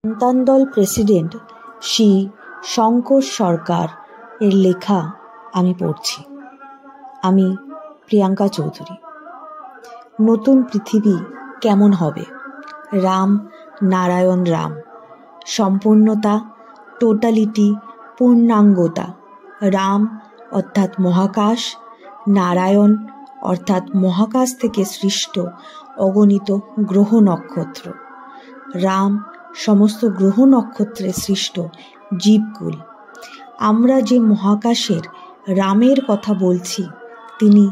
সন্তানদল president Shri Shankar সরকার এর লেখা আমি পড়ছি। আমি প্রিয়াঙ্কা চৌধুরী। নতুন পৃথিবী কেমন হবে? রাম, নারায়ণ রাম। সম্পূর্ণতা, টোটালিটি, পূর্ণাঙ্গতা। রাম অর্থাৎ মহাকাশ, নারায়ণ অর্থাৎ মহাকাশ থেকে সৃষ্ট অগণিত গ্রহ নক্ষত্র। রাম সমস্ত গ্রহ নক্ষত্রে সৃষ্ট জীবকুল। আমরা যে মহাকাশের রামের কথা বলছি, তিনি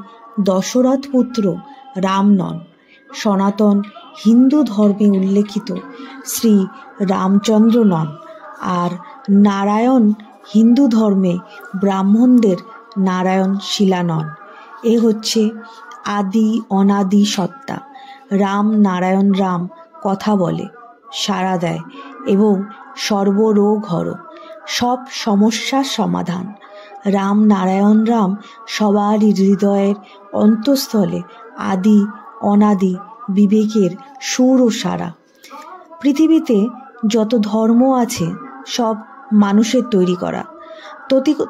দশরথ পুত্র রাম নন। সনাতন হিন্দু ধর্মে উল্লেখিত শ্রী রামচন্দ্র নন। আর নারায়ণ হিন্দু ধর্মে ব্রাহ্মণদের নারায়ণ শিলা নন। এ হচ্ছে আদি অনাদি সত্তা। রাম নারায়ণ রাম কথা বলে, সাড়া দেয় এবং সর্বরোগ হর, সব সমস্যার সমাধান। রাম নারায়ণ রাম সবারই হৃদয়ের অন্তঃস্থলে আদি অনাদি বিবেকের সুর ও সারা। পৃথিবীতে যত ধর্ম আছে সব মানুষের তৈরি করা।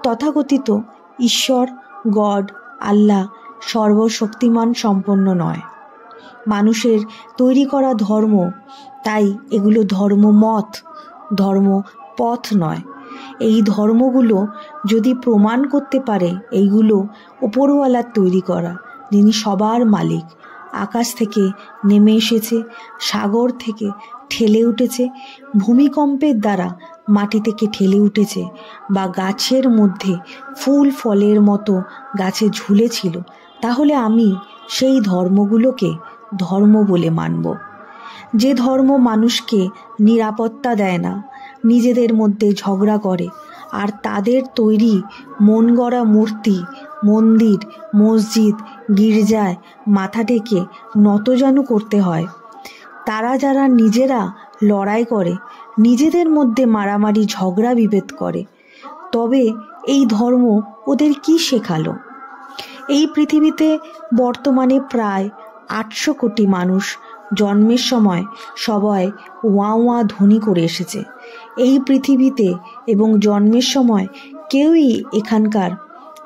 তথাকথিত ঈশ্বর, গড, আল্লাহ সর্বশক্তিমান সম্পন্ন নয়। মানুষের তৈরি করা ধর্ম, তাই এগুলো ধর্মমত, ধর্মপথ নয়। এই ধর্মগুলো যদি প্রমাণ করতে পারে এইগুলো ওপরওয়ালার তৈরি করা, যিনি সবার মালিক, আকাশ থেকে নেমে এসেছে, সাগর থেকে ঠেলে উঠেছে, ভূমিকম্পের দ্বারা মাটি থেকে ঠেলে উঠেছে, বা গাছের মধ্যে ফুল ফলের মতো গাছে ঝুলেছিল, তাহলে আমি সেই ধর্মগুলোকে ধর্ম বলে মানব। যে ধর্ম মানুষকে নিরাপত্তা দেয় না, নিজেদের মধ্যে ঝগড়া করে, আর তাদের তৈরি মন গড়া মূর্তি, মন্দির, মসজিদ, গির্জায় মাথা টেকে নতজানু করতে হয়, তারা যারা নিজেরা লড়াই করে, নিজেদের মধ্যে মারামারি ঝগড়া বিভেদ করে, তবে এই ধর্ম ওদের কি শেখালো? এই পৃথিবীতে বর্তমানে প্রায় 800 কোটি মানুষ জন্মের সময় সবাই ওয়া ওয়া ধ্বনি করে এসেছে। এই পৃথিবীতে এবং জন্মের সময় কেউই এখানকার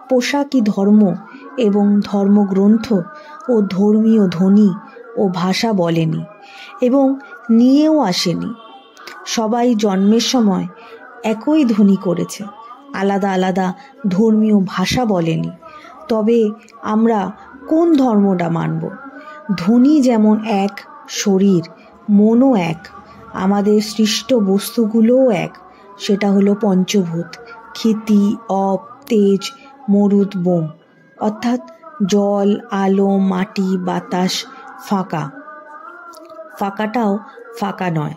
পোশাকি ধর্ম এবং ধর্মগ্রন্থ ও ধর্মীয় ধ্বনি ও ভাষা বলেনি এবং নিয়েও আসেনি। সবাই জন্মের সময় একই ধ্বনি করেছে, আলাদা আলাদা ধর্মীয় ভাষা বলেনি। তবে আমরা কোন ধর্মটা মানব? ধ্বনি যেমন এক, শরীর মনও এক, আমাদের সৃষ্ট বস্তুগুলোও এক। সেটা হলো পঞ্চভূত, ক্ষিতি, অপ, তেজ, মরুদ, বোম, অর্থাৎ জল, আলো, মাটি, বাতাস, ফাঁকা। ফাঁকাটাও ফাঁকা নয়,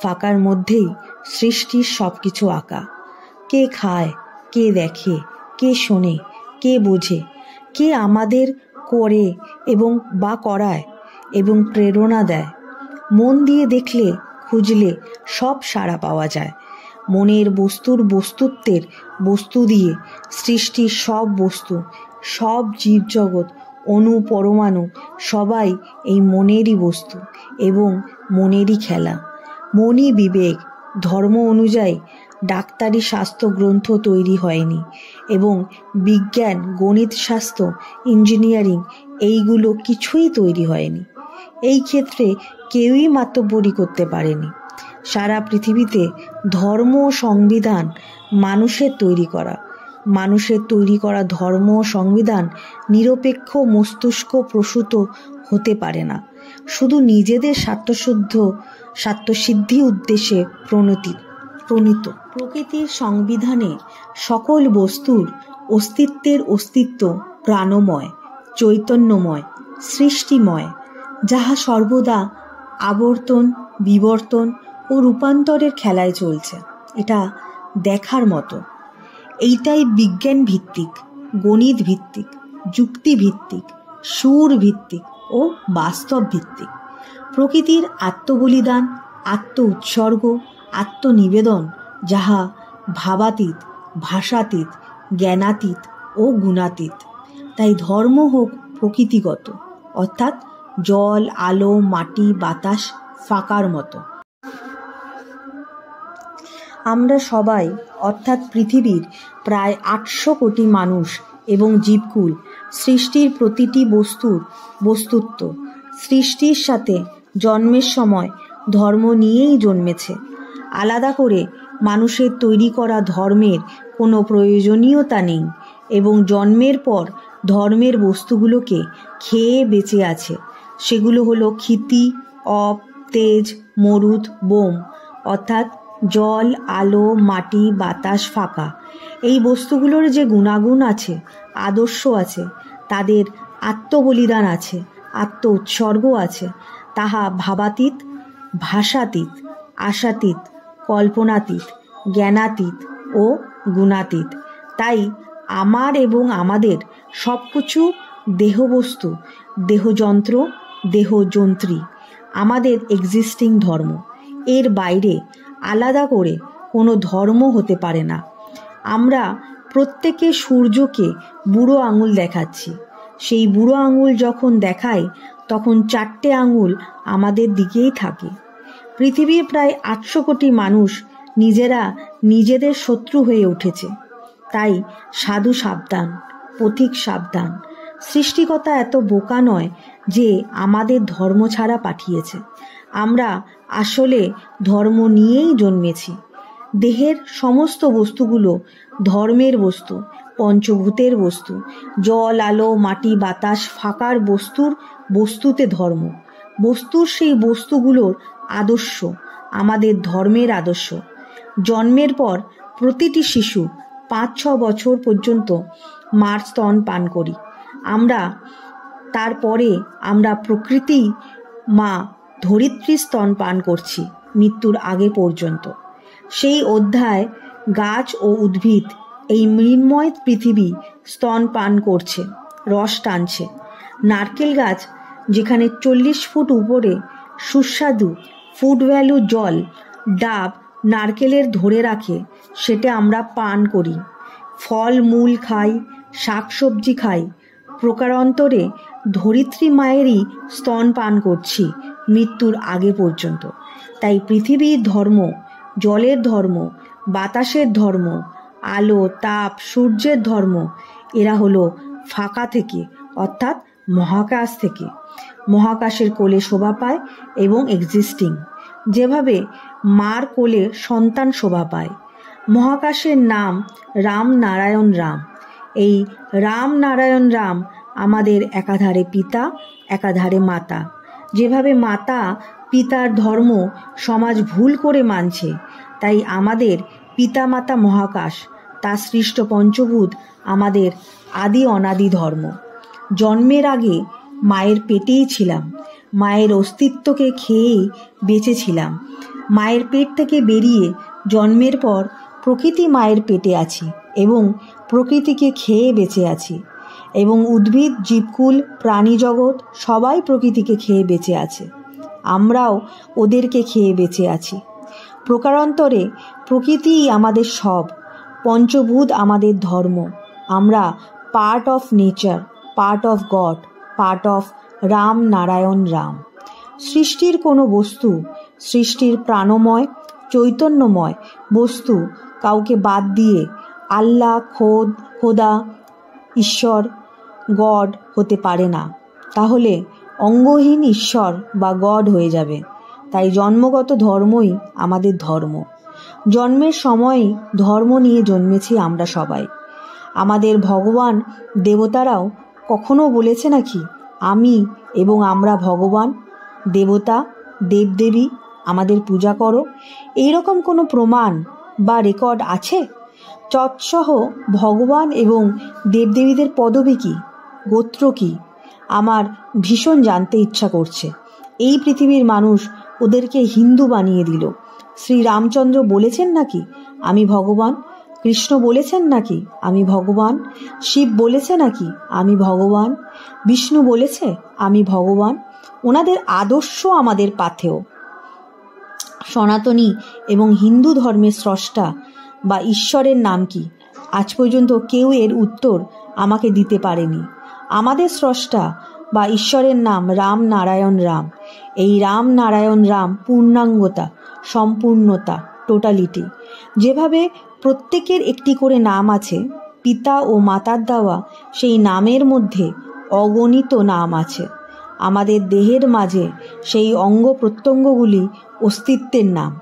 ফাঁকার মধ্যেই সৃষ্টির সব কিছু আঁকা। কে খায়, কে দেখে, কে শোনে, কে বোঝে, কে আমাদের করে এবং বা করায় এবং প্রেরণা দেয়। মন দিয়ে দেখলে, খুঁজলে সব সাড়া পাওয়া যায়। মনের বস্তুর বস্তুত্বের বস্তু দিয়ে সৃষ্টির সব বস্তু, সব জীবজগৎ, অণু পরমাণু সবাই এই মনেরই বস্তু এবং মনেরই খেলা। মনই বিবেক। ধর্ম অনুযায়ী ডাক্তারি স্বাস্থ্য গ্রন্থ তৈরি হয়নি এবং বিজ্ঞান, গণিত শাস্ত্র, ইঞ্জিনিয়ারিং এইগুলো কিছুই তৈরি হয়নি। এই ক্ষেত্রে কেউই মাতব্বরি করতে পারেনি। সারা পৃথিবীতে ধর্ম ও সংবিধান মানুষের তৈরি করা। মানুষের তৈরি করা ধর্ম ও সংবিধান নিরপেক্ষ মস্তিষ্ক প্রসূত হতে পারে না, শুধু নিজেদের স্বার্থসিদ্ধি উদ্দেশ্যে প্রণীত। প্রকৃতির সংবিধানে সকল বস্তুর অস্তিত্বের অস্তিত্ব প্রাণময়, চৈতন্যময়, সৃষ্টিময়, যাহা সর্বদা আবর্তন, বিবর্তন ও রূপান্তরের খেলায় চলছে। এটা দেখার মতো। এইটাই বিজ্ঞান ভিত্তিক, গণিত ভিত্তিক, যুক্তি ভিত্তিক, সুর ভিত্তিক ও বাস্তব ভিত্তিক। প্রকৃতির আত্মবলিদান, আত্ম উৎসর্গ, আত্মনিবেদন, যাহা ভাবাতীত, ভাষাতীত, জ্ঞানাতীত ও গুণাতীত। তাই ধর্ম হোক প্রকৃতিগত, অর্থাৎ জল, আলো, মাটি, বাতাস, ফাঁকার মতো। আমরা সবাই অর্থাৎ পৃথিবীর প্রায় 800 কোটি মানুষ এবং জীবকুল সৃষ্টির প্রতিটি বস্তুত্ব সৃষ্টির সাথে জন্মের সময় ধর্ম নিয়েই জন্মেছে। আলাদা করে মানুষের তৈরি করা ধর্মের কোনো প্রয়োজনীয়তা নেই এবং জন্মের পর ধর্মের বস্তুগুলোকে খেয়ে বেঁচে আছে। সেগুলো হলো ক্ষিতি, অপ, তেজ, মরুত, বোম অর্থাৎ জল, আলো, মাটি, বাতাস, ফাঁকা। এই বস্তুগুলোর যে গুণাগুণ আছে, আদর্শ আছে, তাদের আত্মবলিদান আছে, আত্ম উৎসর্গ আছে, তাহা ভাবাতীত, ভাষাতীত, আশাতীত, কল্পনাতীত, জ্ঞানাতীত ও গুণাতীত। তাই আমার এবং আমাদের সব কিছু দেহবস্তু, দেহযন্ত্র, দেহযন্ত্রী আমাদের এক্সিস্টিং ধর্ম। এর বাইরে আলাদা করে কোনো ধর্ম হতে পারে না। আমরা প্রত্যেকে সূর্যকে বুড়ো আঙুল দেখাচ্ছি। সেই বুড়ো আঙুল যখন দেখায় তখন 4টে আঙুল আমাদের দিকেই থাকে। পৃথিবীর প্রায় 800 কোটি মানুষ নিজেরা নিজেদের শত্রু হয়ে উঠেছে। তাই সাধু সাবধান, পথিক সাবধান। সৃষ্টিকর্তা এত বোকা নয় যে আমাদের ধর্ম ছাড়া পাঠিয়েছে। আমরা আসলে ধর্ম নিয়েই জন্মেছি। দেহের সমস্ত বস্তুগুলো ধর্মের বস্তু, পঞ্চভূতের বস্তু। জল, আলো, মাটি, বাতাস, ফাঁকার বস্তুতে ধর্ম। বস্তুর সেই বস্তুগুলোর আদর্শ আমাদের ধর্মের আদর্শ। জন্মের পর প্রতিটি শিশু 5-6 বছর পর্যন্ত মার স্তন পান করি। তারপরে আমরা প্রকৃতি মা ধরিত্রীর স্তন পান করছি মৃত্যুর আগে পর্যন্ত। সেই অধ্যায় গাছ ও উদ্ভিদ এই মৃন্ময় পৃথিবী স্তন পান করছে, রস টানছে। নারকেল গাছ যেখানে 40 ফুট উপরে সুস্বাদু ফুড ভ্যালু জল ডাব নারকেলের ধরে রাখে, সেটা আমরা পান করি। ফল মূল খাই, শাকসবজি খাই। প্রকারান্তরে ধরিত্রী মায়েরই স্তন পান করছি মৃত্যুর আগে পর্যন্ত। তাই পৃথিবীর ধর্ম, জলের ধর্ম, বাতাসের ধর্ম, আলো, তাপ, সূর্যের ধর্ম এরা হলো ফাঁকা থেকে অর্থাৎ মহাকাশ থেকে। মহাকাশের কোলে শোভা পায় এবং এক্সিস্টিং। যেভাবে মার কোলে সন্তান শোভা পায়। মহাকাশের নাম রাম নারায়ণ রাম। এই রাম নারায়ণ রাম আমাদের একাধারে পিতা, একাধারে মাতা। যেভাবে মাতা পিতার ধর্ম সমাজ ভুল করে মানছে, তাই আমাদের পিতামাতা মহাকাশ, তার সৃষ্ট পঞ্চভূত আমাদের আদি অনাদি ধর্ম। জন্মের আগে মায়ের পেটেই ছিলাম, মায়ের অস্তিত্বকে খেয়েই বেঁচেছিলাম। মায়ের পেট থেকে বেরিয়ে জন্মের পর প্রকৃতি মায়ের পেটে আছি এবং প্রকৃতিকে খেয়ে বেঁচে আছি। এবং উদ্ভিদ, জীবকুল, প্রাণী জগৎ সবাই প্রকৃতিকে খেয়ে বেঁচে আছে। আমরাও ওদেরকে খেয়ে বেঁচে আছি। প্রকারান্তরে প্রকৃতিই আমাদের সব, পঞ্চভূত আমাদের ধর্ম। আমরা part of nature, part of god, part of Ram Narayan Ram. সৃষ্টির কোনো বস্তু, সৃষ্টির প্রাণময় চৈতন্যময় বস্তু কাউকে বাদ দিয়ে আল্লাহ, খোদা, ঈশ্বর, গড হতে পারে না। তাহলে অঙ্গহীন ঈশ্বর বা গড হয়ে যাবে। তাই জন্মগত ধর্মই আমাদের ধর্ম। জন্মের সময়ই ধর্ম নিয়ে জন্মেছি আমরা সবাই। আমাদের ভগবান দেবতারাও কখনো বলেছে নাকি আমি এবং আমরা ভগবান, দেবতা, দেবদেবী আমাদের পূজা করো? এইরকম কোনো প্রমাণ বা রেকর্ড আছে? তৎসহ ভগবান এবং দেবদেবীদের পদবী কি, গোত্র কি? আমার ভীষণ জানতে ইচ্ছা করছে। এই পৃথিবীর মানুষ ওদেরকে হিন্দু বানিয়ে দিল। শ্রী রামচন্দ্র বলেছেন নাকি আমি ভগবান? কৃষ্ণ বলেছেন নাকি আমি ভগবান? শিব বলেছে নাকি আমি ভগবান? বিষ্ণু বলেছে আমি ভগবান? ওনাদের আদর্শ আমাদের পাথেয়। সনাতনী এবং হিন্দু ধর্মের স্রষ্টা বা ঈশ্বরের নাম কি? আজ পর্যন্ত কেউ এর উত্তর আমাকে দিতে পারেনি। আমাদের স্রষ্টা বা ঈশ্বরের নাম রাম নারায়ণ রাম। এই রাম নারায়ণ রাম পূর্ণাঙ্গতা, সম্পূর্ণতা, টোটালিটি। যেভাবে প্রত্যেকের একটি করে নাম আছে, পিতা ও মাতার দেওয়া সেই নামের মধ্যে অগণিত নাম আছে। আমাদের দেহের মাঝে সেই অঙ্গ প্রত্যঙ্গগুলি অস্তিত্বের নাম।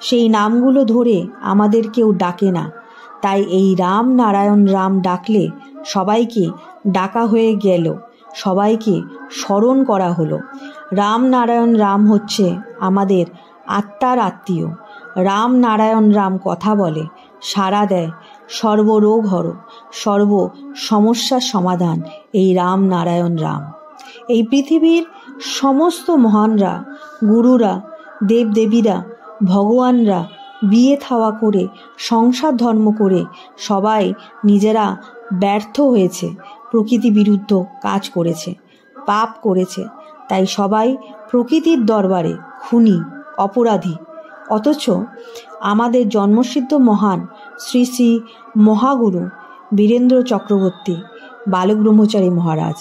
সেই নামগুলো ধরে আমাদের কেউ ডাকে না, তাই এই রাম নারায়ণ রাম ডাকলে সবাইকে ডাকা হয়ে গেল, সবাইকে স্মরণ করা হলো। রাম নারায়ণ রাম হচ্ছে আমাদের আত্মার আত্মীয়। রাম নারায়ণ রাম কথা বলে, সাড়া দেয়, সর্বরোগ হর, সর্ব সমস্যার সমাধান এই রাম নারায়ণ রাম। এই পৃথিবীর সমস্ত মহানরা, গুরুরা, দেবদেবীরা, ভগবানরা বিয়ে থাওয়া করে, সংসার ধর্ম করে সবাই নিজেরা ব্যর্থ হয়েছে, প্রকৃতি বিরুদ্ধ কাজ করেছে, পাপ করেছে। তাই সবাই প্রকৃতির দরবারে খুনি, অপরাধী। অথচ আমাদের জন্মসিদ্ধ মহান শ্রী শ্রী মহাগুরু বীরেন্দ্র চক্রবর্তী বালক ব্রহ্মচারী মহারাজ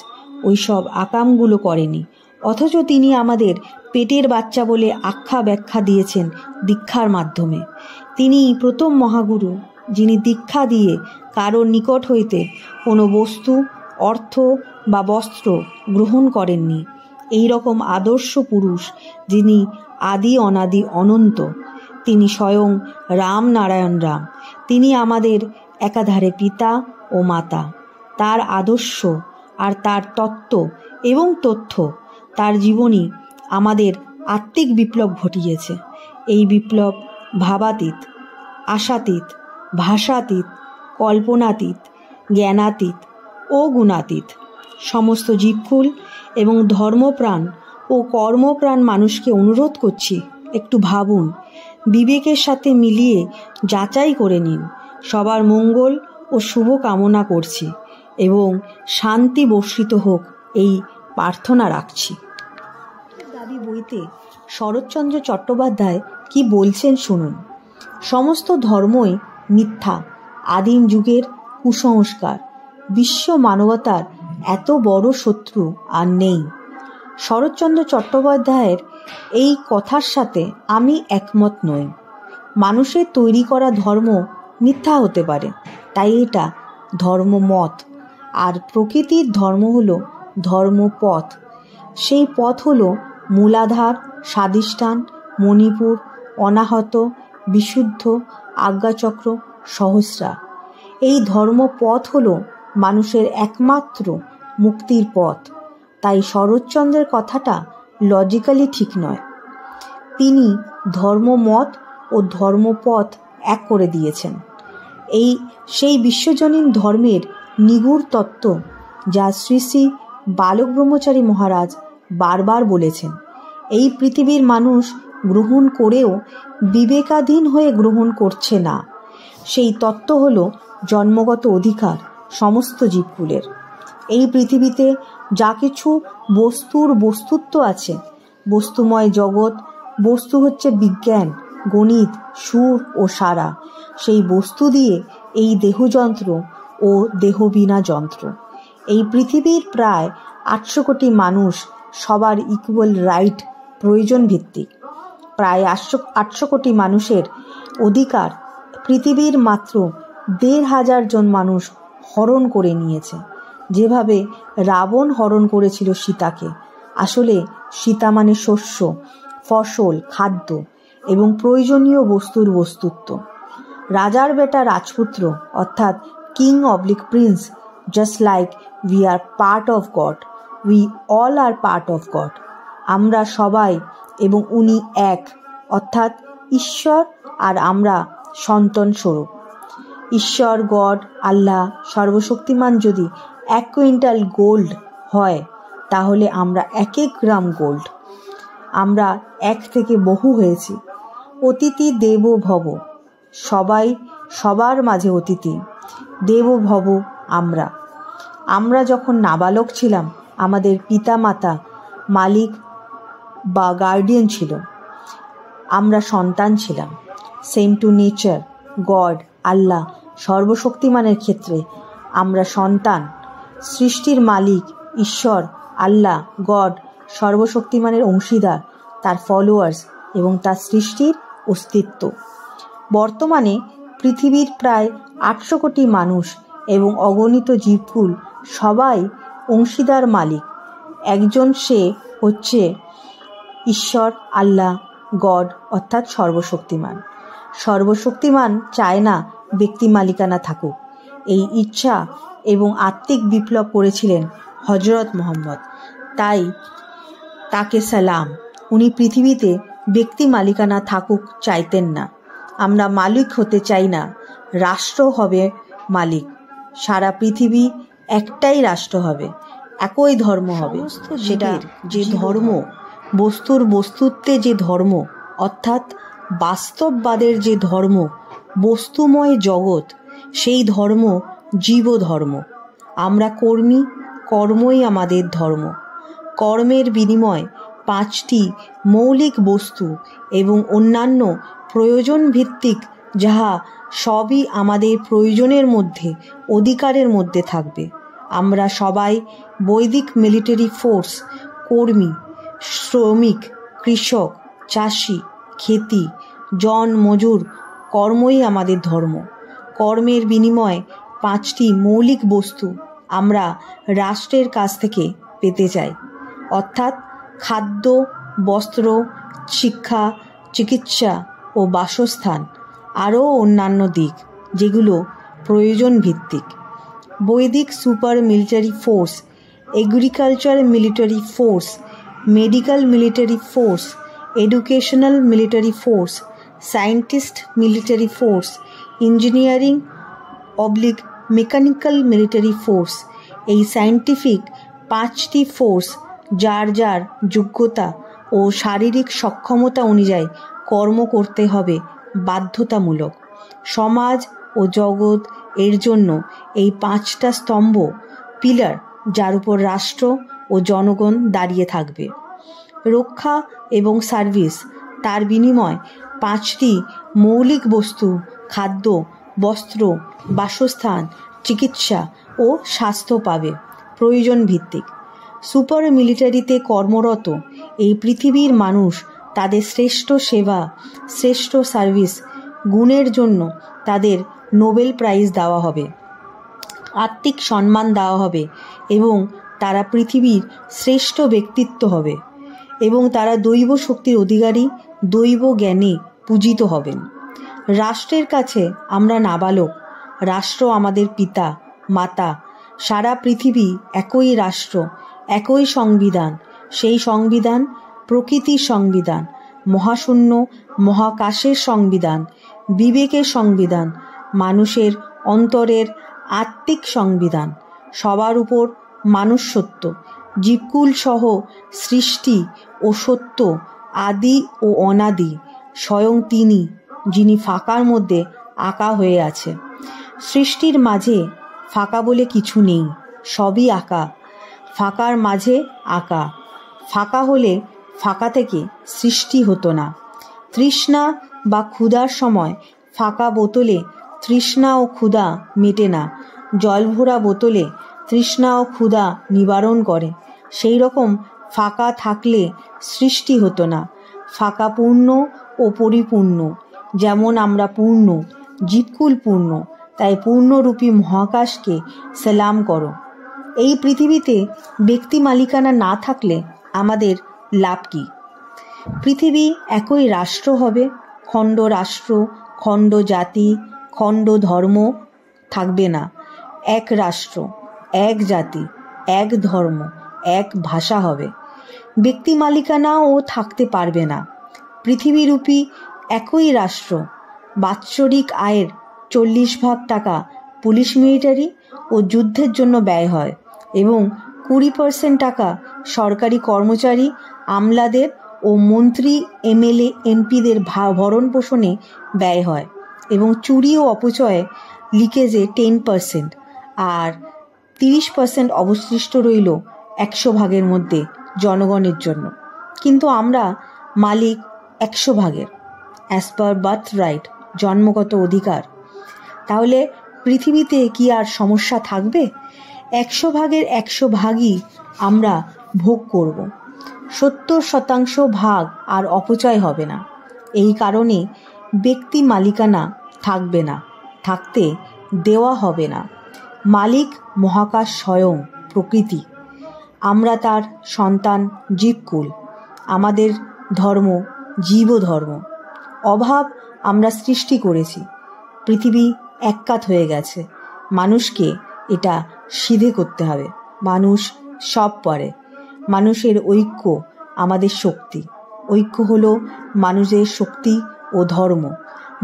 ওইসব আকামগুলো করেনি। অথচ তিনি আমাদের পেটের বাচ্চা বলে আখ্যা ব্যাখ্যা দিয়েছেন দীক্ষার মাধ্যমে। তিনি প্রথম মহাগুরু, যিনি দীক্ষা দিয়ে কারোর নিকট হইতে কোনো বস্তু, অর্থ বা বস্ত্র গ্রহণ করেননি। এই রকম আদর্শ পুরুষ, যিনি আদি অনাদি অনন্ত, তিনি স্বয়ং রাম নারায়ণ রাম। তিনি আমাদের একাধারে পিতা ও মাতা। তার আদর্শ আর তার তত্ত্ব এবং তথ্য, তার জীবনী আমাদের আত্মিক বিপ্লব ঘটিয়েছে। এই বিপ্লব ভাবাতীত, আশাতীত, ভাষাতীত, কল্পনাতীত, জ্ঞানাতীত ও গুণাতীত। সমস্ত জীবকুল এবং ধর্মপ্রাণ ও কর্মপ্রাণ মানুষকে অনুরোধ করছি, একটু ভাবুন, বিবেকের সাথে মিলিয়ে যাচাই করে নিন। সবার মঙ্গল ও শুভ কামনা করছি এবং শান্তি বর্ষিত হোক এই প্রার্থনা রাখছি। দাবি বইতে শরৎচন্দ্র চট্টোপাধ্যায় কি বলছেন শুনুন। সমস্ত ধর্মই মিথ্যা, আদিম যুগের কুসংস্কার। বিশ্ব মানবতার এত বড় শত্রু আর নেই। শরৎচন্দ্র চট্টোপাধ্যায়ের এই কথার সাথে আমি একমত নই। মানুষের তৈরি করা ধর্ম মিথ্যা হতে পারে, তাই এটা ধর্মমত। আর প্রকৃতির ধর্ম হলো ধর্মপথ। সেই পথ হলো মূলাধার, স্বাধিষ্ঠান, মণিপুর, অনাহত, বিশুদ্ধ, আজ্ঞাচক্র, সহস্রার। এই ধর্মপথ হলো মানুষের একমাত্র মুক্তির পথ। তাই শরৎচন্দ্রের কথাটা লজিক্যালি ঠিক নয়। তিনি ধর্মমত ও ধর্মপথ এক করে দিয়েছেন। সেই বিশ্বজনীন ধর্মের নিগূঢ় তত্ত্ব, যা শ্রী শ্রী বালক ব্রহ্মচারী মহারাজ বারবার বলেছেন, এই পৃথিবীর মানুষ গ্রহণ করেও বিবেকাধীন হয়ে গ্রহণ করছে না। সেই তত্ত্ব হলো জন্মগত অধিকার সমস্ত জীবকুলের। এই পৃথিবীতে যা কিছু বস্তুর বস্তুত্ব আছে, বস্তুময় জগৎ, বস্তু হচ্ছে বিজ্ঞান, গণিত, সুর ও সারা। সেই বস্তু দিয়ে এই দেহযন্ত্র ও দেহবিনা যন্ত্র। এই পৃথিবীর প্রায় 800 কোটি মানুষ, সবার ইকুয়াল রাইট প্রয়োজন ভিত্তিক। প্রায় 800 কোটি মানুষের অধিকার পৃথিবীর মাত্র 1,500 জন মানুষ হরণ করে নিয়েছে। যেভাবে রাবণ হরণ করেছিল সীতাকে। আসলে সীতা মানে শস্য, ফসল, খাদ্য এবং প্রয়োজনীয় বস্তুর বস্তুত্ব। রাজার বেটা রাজপুত্র, অর্থাৎ king oblique prince, just like we are part of God, we all are part of God. আমরা সবাই এবং উনি এক, অর্থাৎ ঈশ্বর আর আমরা সন্তান স্বরূপ। ঈশ্বর, গড, আল্লাহ, সর্বশক্তিমান যদি 1 কুইন্টাল গোল্ড হয়, তাহলে আমরা 1 গ্রাম গোল্ড। আমরা এক থেকে বহু হয়েছি। অতিথি দেব ভব, সবাই সবার মাঝে অতিথি। দেব ভব আমরা যখন নাবালক ছিলাম, আমাদের পিতা মাতা মালিক বা গার্ডিয়ান ছিল, আমরা সন্তান ছিলাম। সেম টু নেচার, গড, আল্লাহ, সর্বশক্তিমানের ক্ষেত্রে আমরা সন্তান। সৃষ্টির মালিক ঈশ্বর, আল্লাহ, গড, সর্বশক্তিমানের অংশীদার, তার ফলোয়ার্স এবং তার সৃষ্টির অস্তিত্ব। বর্তমানে পৃথিবীর প্রায় 800 কোটি মানুষ এবং অগণিত জীবকুল সবাই অংশীদার মালিক। একজন, সে হচ্ছে ঈশ্বর, আল্লাহ, গড অর্থাৎ সর্বশক্তিমান। সর্বশক্তিমান চায় না ব্যক্তি মালিকানা থাকুক। এই ইচ্ছা এবং আত্মিক বিপ্লব করেছিলেন হজরত মুহাম্মদ। তাই তাকে সালাম। উনি পৃথিবীতে ব্যক্তি মালিকানা থাকুক চাইতেন না। আমরা মালিক হতে চাই না, রাষ্ট্র হবে মালিক। সারা পৃথিবী একটাই রাষ্ট্র হবে, একই ধর্ম হবে। সেটা যে ধর্ম, বস্তুর বস্তুত্বে যে ধর্ম, অর্থাৎ বাস্তববাদের যে ধর্ম, বস্তুময় জগৎ, সেই ধর্ম জীব ধর্ম। আমরা কর্মী, কর্মই আমাদের ধর্ম। কর্মের বিনিময় 5টি মৌলিক বস্তু এবং অন্যান্য প্রয়োজন ভিত্তিক, যাহা সবই আমাদের প্রয়োজনের মধ্যে, অধিকারের মধ্যে থাকবে। আমরা সবাই বৈদিক মিলিটারি ফোর্স, কর্মী, শ্রমিক, কৃষক, চাষি, খেতি, জন মজুর, কর্মই আমাদের ধর্ম। কর্মের বিনিময়ে 5টি মৌলিক বস্তু আমরা রাষ্ট্রের কাছ থেকে পেতে চাই, অর্থাৎ খাদ্য, বস্ত্র, শিক্ষা, চিকিৎসা ও বাসস্থান, আরও অন্যান্য দিক যেগুলো প্রয়োজন ভিত্তিক। বৈদিক super military force, agriculture military force, medical military force, educational military force, scientist military force, engineering mechanical military force. এই সায়েন্টিফিক 5টি ফোর্স যার যার যোগ্যতা ও শারীরিক সক্ষমতা অনুযায়ী কর্ম করতে হবে বাধ্যতামূলক। সমাজ ও জগৎ এর জন্য এই 5টা স্তম্ভ, পিলার, যার উপর রাষ্ট্র ও জনগণ দাঁড়িয়ে থাকবে। রক্ষা এবং সার্ভিস, তার বিনিময় 5টি মৌলিক বস্তু, খাদ্য, বস্ত্র, বাসস্থান, চিকিৎসা ও স্বাস্থ্য পাবে, প্রয়োজন ভিত্তিক। সুপার মিলিটারিতে কর্মরত এই পৃথিবীর মানুষ তাদের শ্রেষ্ঠ সেবা, শ্রেষ্ঠ সার্ভিস গুণের জন্য তাদের নোবেল প্রাইজ দেওয়া হবে, আত্মিক সম্মান দেওয়া হবে এবং তারা পৃথিবীর শ্রেষ্ঠ ব্যক্তিত্ব হবে এবং তারা দৈব শক্তির অধিকারী, দৈব জ্ঞানে পূজিত হবেন। রাষ্ট্রের কাছে আমরা নাবালক, রাষ্ট্র আমাদের পিতা মাতা। সারা পৃথিবী একই রাষ্ট্র, একই সংবিধান। সেই সংবিধান প্রকৃতির সংবিধান, মহাশূন্য মহাকাশের সংবিধান, বিবেকের সংবিধান, মানুষের অন্তরের আত্মিক সংবিধান। সবার উপর মানুষ সত্য, জীবকুল সহ সৃষ্টি ও সত্য, আদি ও অনাদি, স্বয়ং তিনি, যিনি ফাঁকার মধ্যে আঁকা হয়ে আছে। সৃষ্টির মাঝে ফাঁকা বলে কিছু নেই, সবই আঁকা। ফাঁকার মাঝে আঁকা। ফাঁকা হলে ফাঁকা থেকে সৃষ্টি হতো না। তৃষ্ণা বা ক্ষুধার সময় ফাঁকা বোতলে তৃষ্ণা ও ক্ষুধা মেটে না। জল ভরা বোতলে তৃষ্ণা ও ক্ষুধা নিবারণ করে। সেই রকম ফাঁকা থাকলে সৃষ্টি হতো না। ফাঁকা পূর্ণ ও পরিপূর্ণ, যেমন আমরা পূর্ণ, জীবকুল পূর্ণ। তাই পূর্ণরূপী মহাকাশকে সালাম করো। এই পৃথিবীতে ব্যক্তি মালিকানা না থাকলে আমাদের লাভ কি? পৃথিবী একই রাষ্ট্র হবে, খণ্ড রাষ্ট্র, খণ্ড জাতি, খণ্ড ধর্ম থাকবে না। এক রাষ্ট্র, এক জাতি, এক ধর্ম, এক ভাষা হবে। ব্যক্তি মালিকানাও থাকতে পারবে না। পৃথিবীরূপী একই রাষ্ট্র, বাৎসরিক আয়ের 40% টাকা পুলিশ, মিলিটারি ও যুদ্ধের জন্য ব্যয় হয় এবং 20% টাকা সরকারি কর্মচারী, আমলাদের ও মন্ত্রী, এমএলএ, এমপিদের ভরণ পোষণে ব্যয় হয় এবং চুরি ও অপচয়ে, লিকেজে 10%, আর 30% অবশিষ্ট রইল 100 ভাগের মধ্যে জনগণের জন্য। কিন্তু আমরা মালিক 100 ভাগের, অ্যাজ পার বার্থ রাইট, জন্মগত অধিকার। তাহলে পৃথিবীতে কি আর সমস্যা থাকবে? 100 ভাগের 100 ভাগই আমরা ভোগ করব। 70% ভাগ আর অপচয় হবে না। এই কারণে ব্যক্তি মালিকানা থাকবে না, থাকতে দেওয়া হবে না। মালিক মহাকাশ স্বয়ং প্রকৃতি। আমরা তার সন্তান, জীবকুল। আমাদের ধর্ম জীবধর্ম। অভাব আমরা সৃষ্টি করেছি। পৃথিবী এককাত হয়ে গেছে। মানুষকে এটা সিধে করতে হবে। মানুষ সব পারে। মানুষের ঐক্য আমাদের শক্তি। ঐক্য হলো মানুষের শক্তি ও ধর্ম।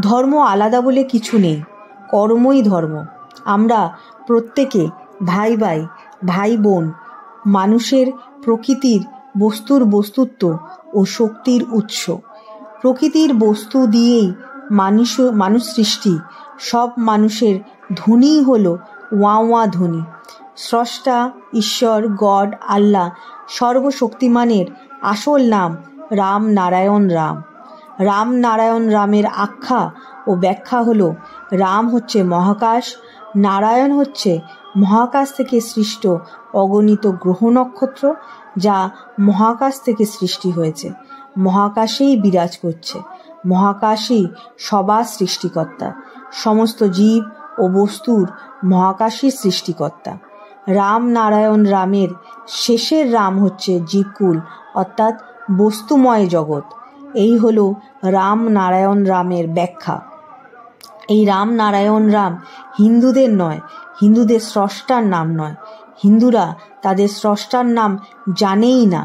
ধর্ম আলাদা বলে কিছু নেই, কর্মই ধর্ম। আমরা প্রত্যেকে ভাই ভাই, ভাই বোন। মানুষের প্রকৃতির বস্তুর বস্তুত্ব ও শক্তির উৎস। প্রকৃতির বস্তু দিয়েই মানুষ সৃষ্টি। সব মানুষের ধ্বনিই হলো ওয়া ওয়া ধ্বনি। স্রষ্টা, ঈশ্বর, গড, আল্লাহ সর্বশক্তিমানের আসল নাম রাম নারায়ণ রাম। রাম নারায়ণ রামের আখ্যা ও ব্যাখ্যা হলো, রাম হচ্ছে মহাকাশ, নারায়ণ হচ্ছে মহাকাশ থেকে সৃষ্ট অগণিত গ্রহ নক্ষত্র, যা মহাকাশ থেকে সৃষ্টি হয়েছে, মহাকাশেই বিরাজ করছে। মহাকাশই সবার সৃষ্টিকর্তা। সমস্ত জীব ও বস্তুর মহাকাশই সৃষ্টিকর্তা। রাম নারায়ণ রামের শেষের রাম হচ্ছে জীবকুল, অর্থাৎ বস্তুময় জগৎ। এই হলো রাম নারায়ণ রামের ব্যাখ্যা। এই রাম নারায়ণ রাম হিন্দুদের নয়, হিন্দুদের স্রষ্টার নাম নয়। হিন্দুরা তাদের স্রষ্টার নাম জানেই না।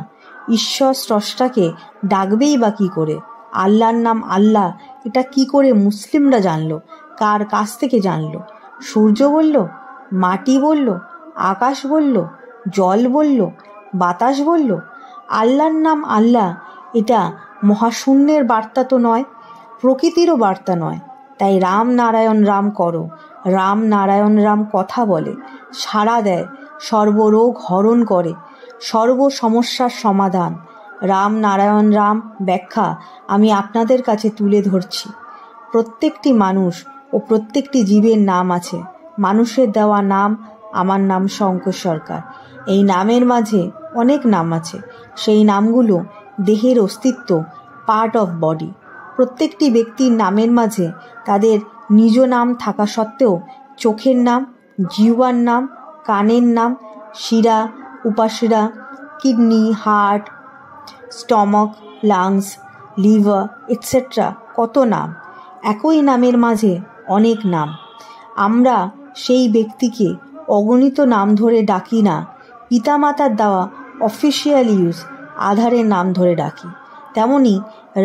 ঈশ্বর স্রষ্টাকে ডাকবেই বা কী করে? আল্লাহর নাম আল্লাহ, এটা কি করে মুসলিমরা জানলো? কার কাছ থেকে জানলো? সূর্য বলল? মাটি বলল? আকাশ বলল? জল বলল? বাতাস বলল? আল্লাহর নাম আল্লাহ, এটা মহাশূন্যের বার্তা তো নয়, প্রকৃতিরও বার্তা নয়। তাই রাম নারায়ণ রাম করো। রাম নারায়ণ রাম কথা বলে, সাড়া দেয়, সর্বরোগ হরণ করে, সর্ব সমস্যার সমাধান। রাম নারায়ণ রাম ব্যাখ্যা আমি আপনাদের কাছে তুলে ধরছি। প্রত্যেকটি মানুষ ও প্রত্যেকটি জীবের নাম আছে। মানুষের দেওয়া নাম, আমার নাম শঙ্কর সরকার। এই নামের মাঝে অনেক নাম আছে। সেই নামগুলো দেহের অস্তিত্ব, পার্ট অফ বডি। প্রত্যেকটি ব্যক্তির নামের মাঝে তাদের নিজ নাম থাকা সত্ত্বেও চোখের নাম, জিহ্বার নাম, কানের নাম, শিরা, উপাশিরা, kidney, heart, stomach, lungs, liver etcetera, কত নাম। একই নামের মাঝে অনেক নাম। আমরা সেই ব্যক্তিকে অগণিত নাম ধরে ডাকি না। পিতামাতার দেওয়া অফিসিয়াল ইউজ আধারের নাম ধরে ডাকি। তেমনি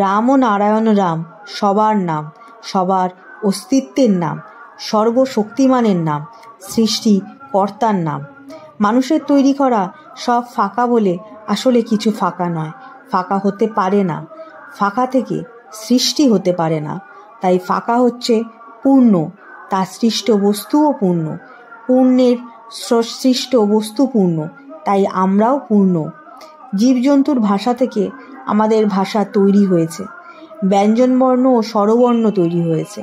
রাম ও নারায়ণ রাম সবার নাম, সবার অস্তিত্বের নাম, সর্বশক্তিমানের নাম, সৃষ্টিকর্তার নাম। মানুষের তৈরি করা সব ফাঁকা বলে আসলে কিছু ফাঁকা নয়, ফাঁকা হতে পারে না। ফাঁকা থেকে সৃষ্টি হতে পারে না। তাই ফাঁকা হচ্ছে পূর্ণ, তার সৃষ্ট বস্তুও পূর্ণ। পূর্ণের সৃষ্ট বস্তু পূর্ণ, তাই আমরাও পূর্ণ। জীবজন্তুর ভাষা থেকে আমাদের ভাষা তৈরি হয়েছে। ব্যঞ্জনবর্ণ ও স্বরবর্ণ তৈরি হয়েছে।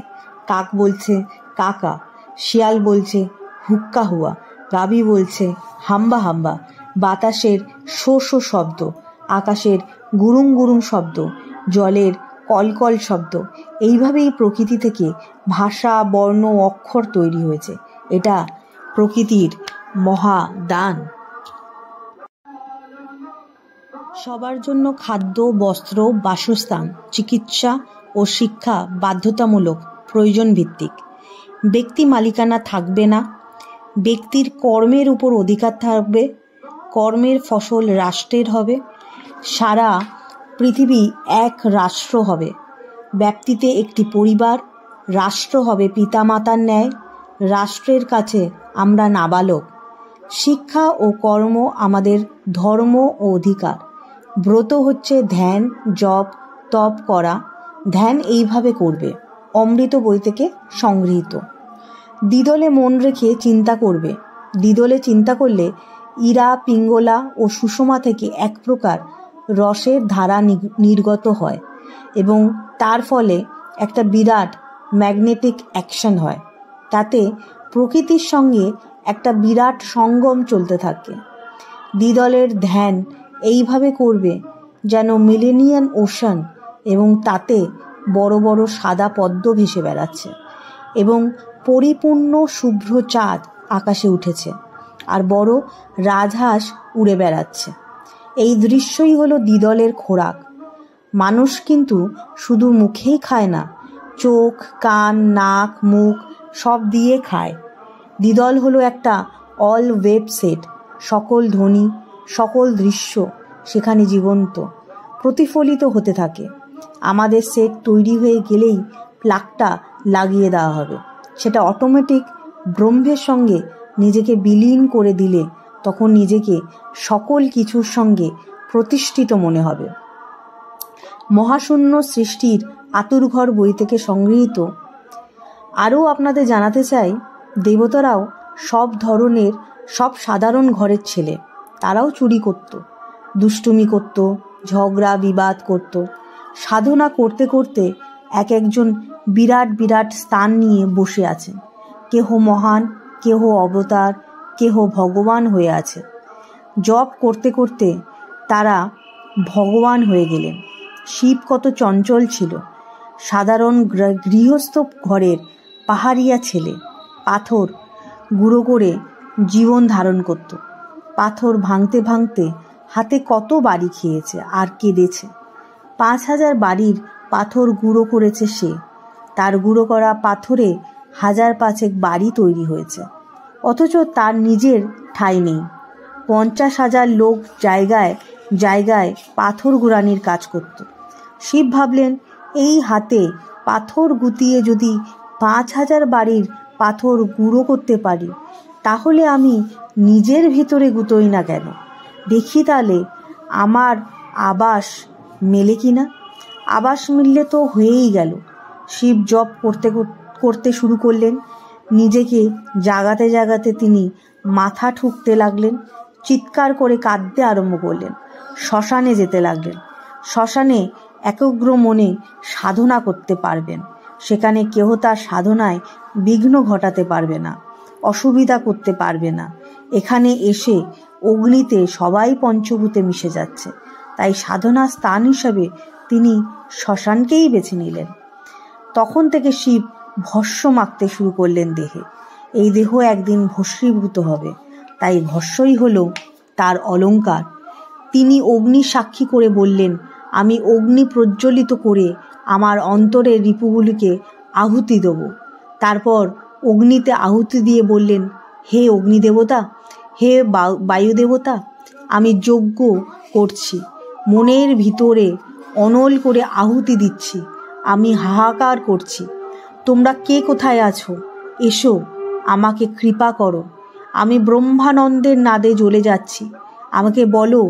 কাক বলছে কাকা, শিয়াল বলছে হুক্কা হুয়া, গাভী বলছে হাম্বা হাম্বা, বাতাসের শো শো শব্দ, আকাশের গুরুং গুরুং শব্দ, জলের কলকল শব্দ। এইভাবেই প্রকৃতি থেকে ভাষা, বর্ণ, অক্ষর তৈরি হয়েছে। এটা প্রকৃতির মহাদান। সবার জন্য খাদ্য, বস্ত্র, বাসস্থান, চিকিৎসা ও শিক্ষা বাধ্যতামূলক, প্রয়োজন ভিত্তিক। ব্যক্তি মালিকানা থাকবে না। ব্যক্তির কর্মের উপর অধিকার থাকবে। কর্মের ফসল রাষ্ট্রের হবে। সারা পৃথিবী এক রাষ্ট্র হবে। ব্যক্তিতে একটি পরিবার। রাষ্ট্র হবে পিতামাতার ন্যায়। রাষ্ট্রের কাছে আমরা নাবালক। শিক্ষা ও কর্ম আমাদের ধর্ম ও অধিকার। ব্রত হচ্ছে ধ্যান, জপ, তপ করা। ধ্যান এইভাবে করবে। অমৃত বই থেকে সংগৃহীত। দ্বিদলে মন রেখে চিন্তা করবে। দ্বিদলে চিন্তা করলে ইরা, পিঙ্গলা ও সুষমা থেকে এক প্রকার রসের ধারা নির্গত হয় এবং তার ফলে একটা বিরাট ম্যাগনেটিক অ্যাকশন হয়। তাতে প্রকৃতির সঙ্গে একটা বিরাট সঙ্গম চলতে থাকে। দ্বিদলের ধ্যান এইভাবে করবে যেন মিলেনিয়ান ওশান, এবং তাতে বড় বড় সাদা পদ্ম ভেসে বেড়াচ্ছে এবং পরিপূর্ণ শুভ্র চাঁদ আকাশে উঠেছে আর বড় রাজহাঁস উড়ে বেড়াচ্ছে। এই দৃশ্যই হলো দ্বিদলের খোরাক। মানুষ কিন্তু শুধু মুখেই খায় না, চোখ, কান, নাক, মুখ সব দিয়ে খায়। দ্বিদল হলো একটা অল ওয়েব সেট। সকল ধ্বনি, সকল দৃশ্য সেখানে জীবন্ত, প্রতিফলিত হতে থাকে। আমাদের সেট তৈরি হয়ে গেলেই প্লাগটা লাগিয়ে দেওয়া হবে। সেটা অটোমেটিক ব্রহ্মের সঙ্গে নিজেকে বিলীন করে দিলে তখন নিজেকে সকল কিছুর সঙ্গে প্রতিষ্ঠিত মনে হবে। মহাশূন্য সৃষ্টির আতুরঘর বই থেকে সংগৃহীত। আরও আপনাদের জানাতে চাই, দেবতারাও সব ধরনের, সব সাধারণ ঘরের ছেলে। তারাও চুরি করত, দুষ্টুমি করত, ঝগড়া বিবাদ করত। সাধনা করতে করতে এক একজন বিরাট বিরাট স্থান নিয়ে বসে আছেন। কেহ মহান, কেহ অবতার, কেহ ভগবান হয়ে আছে। জপ করতে করতে তারা ভগবান হয়ে গেলেন। শিব কত চঞ্চল ছিল। সাধারণ গৃহস্থ ঘরের পাহাড়িয়া ছেলে, পাথর গুঁড়ো করে জীবন ধারণ করত। পাথর ভাঙতে ভাঙতে হাতে কত বাড়ি খেয়েছে আর কেঁদেছে। 5,000 বাড়ির পাথর গুঁড়ো করেছে সে। তার গুঁড়ো করা পাথরে 1,000 বাড়ি তৈরি হয়েছে, অথচ তার নিজের ঠাঁই নেই। 50,000 লোক জায়গায় জায়গায় পাথর গুঁড়ানির কাজ করত। শিব ভাবলেন, এই হাতে পাথর গুঁতিয়ে যদি 5,000 বাড়ির পাথর গুঁড়ো করতে পারি, তাহলে আমি নিজের ভিতরে গুঁতোই না কেন? দেখি তাহলে আমার আবাস মেলে কিনা। আবাস মিললে তো হয়েই গেল। শিব জপ করতে করতে শুরু করলেন। নিজেকে জাগাতে জাগাতে তিনি মাথা ঠুকতে লাগলেন, চিৎকার করে কাঁদতে আরম্ভ করলেন। শ্মশানে যেতে লাগলেন। শ্মশানে একগ্র মনে সাধনা করতে পারবেন। সেখানে কেহ তার সাধনায় বিঘ্ন ঘটাতে পারবে না, অসুবিধা করতে পারবে না। এখানে এসে অগ্নিতে সবাই পঞ্চভূতে মিশে যাচ্ছে, তাই সাধনা স্থান হিসাবে তিনি শ্মশানকেই বেছে নিলেন। তখন থেকে শিব ভস্ম মাখতে শুরু করলেন দেহে। এই দেহ একদিন ভস্মীভূত হবে, তাই ভস্মই হলো তার অলঙ্কার। তিনি অগ্নি সাক্ষী করে বললেন, আমি অগ্নি প্রজ্বলিত করে আমার অন্তরের রিপুগুলিকে আহুতি দেব। তারপর অগ্নিতে আহুতি দিয়ে বললেন, হে অগ্নিদেবতা, হে বায়ুদেবতা, আমি যজ্ঞ করছি, মনের ভিতরে অনল করে আহুতি দিচ্ছি, আমি হাহাকার করছি। তোমরা কে কোথায় আছো? এসো, আমাকে কৃপা করো। আমি ব্রহ্মানন্দের নাদে জ্বলে যাচ্ছি। আমাকে বলো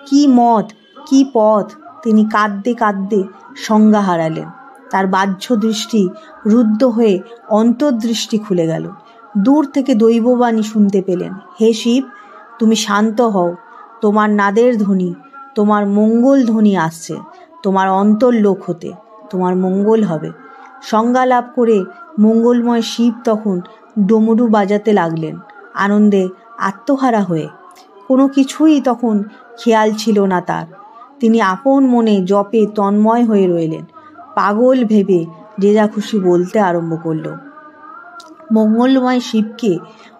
কি মত, কি পথ? তিনি কাঁদতে কাঁদতে সংজ্ঞা হারালেন। তার বাহ্য দৃষ্টি রুদ্ধ হয়ে অন্তর্দৃষ্টি খুলে গেল। দূর থেকে দৈববাণী শুনতে পেলেন, হে শিব, তুমি শান্ত হও। তোমার নাদের ধ্বনি, তোমার মঙ্গল ধ্বনি আসছে। তোমার অন্তর্লোক হতে তোমার মঙ্গল হবে। সংজ্ঞা লাভ করে মঙ্গলময় শিব তখন ডমরু বাজাতে লাগলেন, আনন্দে আত্মহারা হয়ে। কোনো কিছুই তখন খেয়াল ছিল না তার। তিনি আপন মনে জপে তন্ময় হয়ে রইলেন। পাগল ভেবে যে যা খুশি বলতে আরম্ভ করল। মঙ্গলময় শিবকে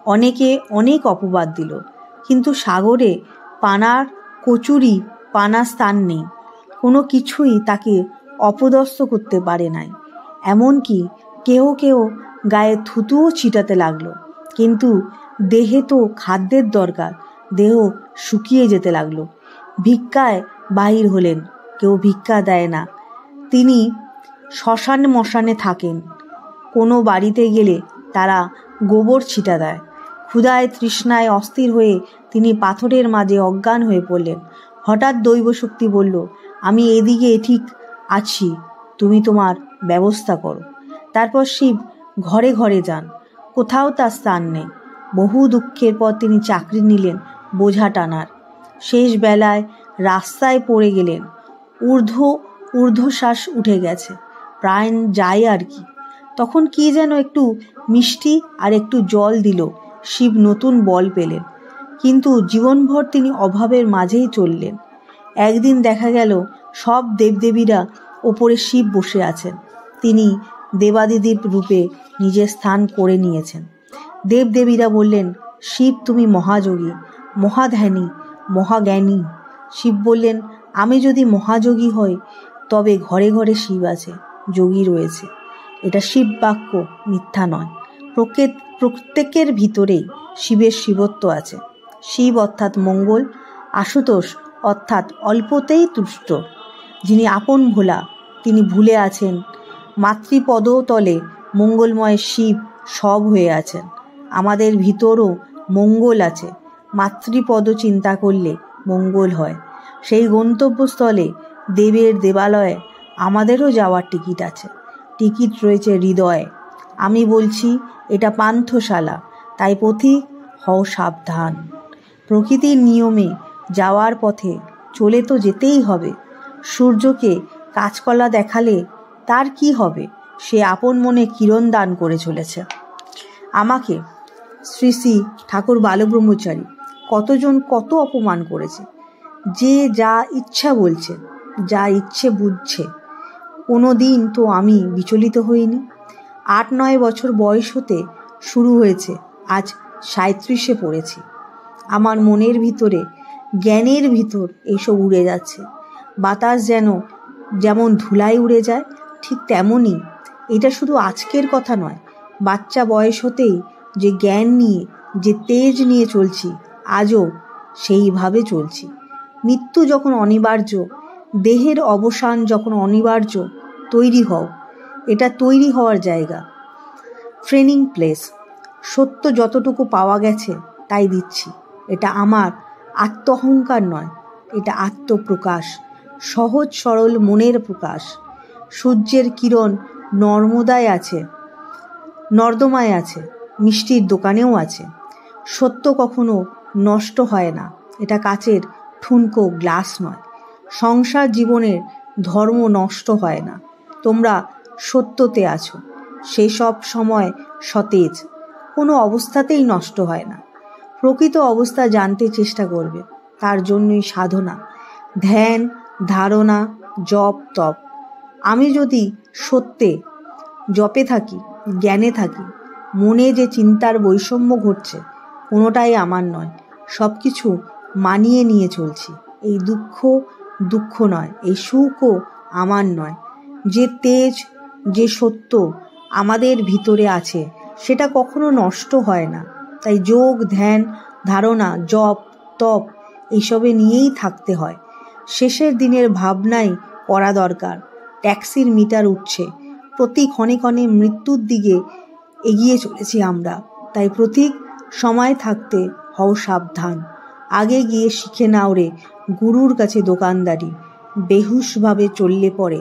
অনেকে অনেক অপবাদ দিল, কিন্তু সাগরে পানার কচুরি পানা স্থান নেই। কোনো কিছুই তাকে অপদস্থ করতে পারে নাই। এমনকি কেহ কেহ গায়ে থুতুও ছিটাতে লাগলো, কিন্তু দেহে তো খাদ্যের দরকার। দেহ শুকিয়ে যেতে লাগলো। ভিক্ষায় বাহির হলেন, কেউ ভিক্ষা দেয় না। তিনি শ্মশান মশানে থাকেন। কোনো বাড়িতে গেলে তারা গোবর ছিটা দেয়। ক্ষুধায় তৃষ্ণায় অস্থির হয়ে তিনি পাথরের মাঝে অজ্ঞান হয়ে পড়লেন। হঠাৎ দৈবশক্তি বলল, আমি এদিকে ঠিক আছি, তুমি তোমার ব্যবস্থা করো। তারপর শিব ঘরে ঘরে যান, কোথাও তার স্থান নেই। বহু দুঃখের পর তিনি চাকরি নিলেন বোঝা টানার। শেষ বেলায় রাস্তায় পড়ে গেলেন। ঊর্ধ্বশ্বাস উঠে গেছে, প্রাণ যায় আর কি। তখন কি যেন একটু মিষ্টি আর একটু জল দিল। শিব নতুন বল পেলেন, কিন্তু জীবনভর তিনি অভাবের মাঝেই চললেন। একদিন দেখা গেল সব দেবদেবীরা ওপরে শিব বসে আছেন। তিনি দেবাদিদেব রূপে নিজের স্থান করে নিয়েছেন। দেবদেবীরা বললেন, শিব তুমি মহাযোগী, মহাধ্যানী, মহাজ্ঞানী। শিব বললেন, আমি যদি মহাযোগী হই তবে ঘরে ঘরে শিব আছে, যোগী রয়েছে। এটা শিব বাক্য, মিথ্যা নয়। প্রত্যেকের ভিতরেই শিবের শিবত্ব আছে। শিব অর্থাৎ মঙ্গল, আশুতোষ অর্থাৎ অল্পতেই তুষ্ট। যিনি আপন ভোলা, তিনি ভুলে আছেন মাতৃপদতলে মঙ্গলময় শিব সব হয়ে আছেন। আমাদের ভিতরও মঙ্গল আছে। মাতৃপদ চিন্তা করলে মঙ্গল হয়। সেই গন্তব্যস্থলে দেবের দেবালয়ে আমাদেরও যাওয়ার টিকিট আছে। টিকিট রয়েছে হৃদয়ে। আমি বলছি এটা পান্থশালা, তাই পথিক হও সাবধান। প্রকৃতির নিয়মে যাওয়ার পথে চলে তো যেতেই হবে। সূর্যকে কাঁচকলা দেখালে তার কি হবে? সে আপন মনে কিরণ দান করে চলেছে। আমাকে শ্রী শ্রী ঠাকুর বালব্রহ্মচারী কতজন কত অপমান করেছে। যে যা ইচ্ছা বলছে, যা ইচ্ছে বুঝছে, কোনো দিন তো আমি বিচলিত হইনি। 8-9 বছর বয়স হতে শুরু হয়েছে, আজ 37-এ পড়েছি। আমার মনের ভিতরে, জ্ঞানের ভিতর এইসব উড়ে যাচ্ছে। বাতাস যেমন ধুলায় উড়ে যায়, ঠিক তেমনই এটা শুধু আজকের কথা নয়। বাচ্চা বয়স হতেই যে জ্ঞান নিয়ে, যে তেজ নিয়ে চলছি, আজও সেইভাবে চলছি। মৃত্যু যখন অনিবার্য, দেহের অবসান যখন অনিবার্য, তৈরি হও। এটা তৈরি হওয়ার জায়গা, ট্রেনিং প্লেস। সত্য যতটুকু পাওয়া গেছে তাই দিচ্ছি। এটা আমার আত্মঅহংকার নয়, এটা আত্মপ্রকাশ, সহজ সরল মনের প্রকাশ। সূর্যের কিরণ নর্মদায় আছে, নর্দমায় আছে, মিষ্টির দোকানেও আছে। সত্য কখনো নষ্ট হয় না, এটা কাচের ঠুনকো গ্লাস নয়। সংসার জীবনের ধর্ম নষ্ট হয় না। তোমরা সত্যতে আছো, সে সব সময় সতেজ, কোনো অবস্থাতেই নষ্ট হয় না। প্রকৃত অবস্থা জানতে চেষ্টা করবে, তার জন্যই সাধনা, ধ্যান, ধারণা, জপ, তপ। আমি যদি সত্যে জপে থাকি, জ্ঞানে থাকি, মনে যে চিন্তার বৈষম্য ঘটছে, কোনোটাই আমার নয়। সব কিছু মানিয়ে নিয়ে চলছি। এই দুঃখ নয়, এই সুখও আমার নয়। যে তেজ, যে সত্য আমাদের ভিতরে আছে, সেটা কখনো নষ্ট হয় না। তাই যোগ, ধ্যান, ধারণা, জপ, তপ এইসবে নিয়েই থাকতে হয়। শেষের দিনের ভাবনাই করা দরকার। ট্যাক্সির মিটার উঠছে, প্রতি ক্ষণে ক্ষণে মৃত্যুর দিকে এগিয়ে চলেছি আমরা। তাই প্রতীক সময় থাকতে হও সাবধান। আগে গিয়ে শিখে নাও রে গুরুর কাছে দোকানদারি। বেহুশভাবে চললে পরে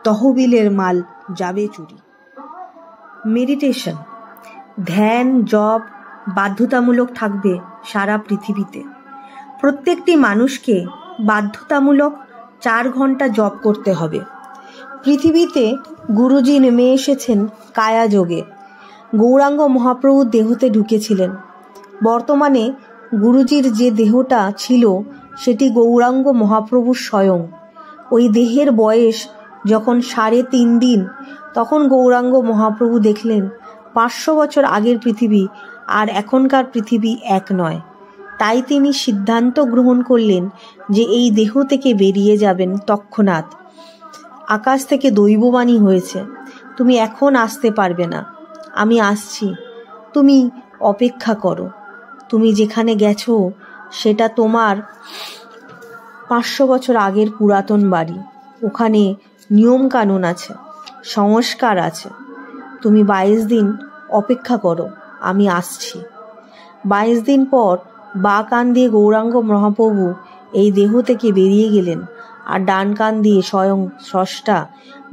তহবিলের মাল যাবে চুরি। মেডিটেশন, ধ্যান, জপ বাধ্যতামূলক থাকবে সারা পৃথিবীতে। প্রত্যেকটি মানুষকে বাধ্যতামূলক 4 ঘন্টা জপ করতে হবে। পৃথিবীতে গুরুজি নেমে এসেছেন কায়াযোগে। গৌরাঙ্গ মহাপ্রভুর দেহতে ঢুকেছিলেন। বর্তমানে গুরুজির যে দেহটা ছিল সেটি গৌরাঙ্গ মহাপ্রভুর স্বয়ং। ওই দেহের বয়স যখন 3.5 দিন, তখন গৌরাঙ্গ মহাপ্রভু দেখলেন 500 বছর আগের পৃথিবী আর এখনকার পৃথিবী এক নয়। তাই তিনি সিদ্ধান্ত গ্রহণ করলেন যে এই দেহ থেকে বেরিয়ে যাবেন তৎক্ষণাৎ। আকাশ থেকে দৈববাণী হয়েছে, তুমি এখন আসতে পারবে না, আমি আসছি, তুমি অপেক্ষা করো। তুমি যেখানে গেছো সেটা তোমার 500 বছর আগের পুরাতন বাড়ি। ওখানে নিয়ম কানুন আছে, সংস্কার আছে। তুমি 22 দিন অপেক্ষা করো, আমি আসছি। 22 দিন পর বাঁ কান দিয়ে গৌরাঙ্গ মহাপ্রভু এই দেহ থেকে বেরিয়ে গেলেন, আর ডান কান দিয়ে স্বয়ং স্রষ্টা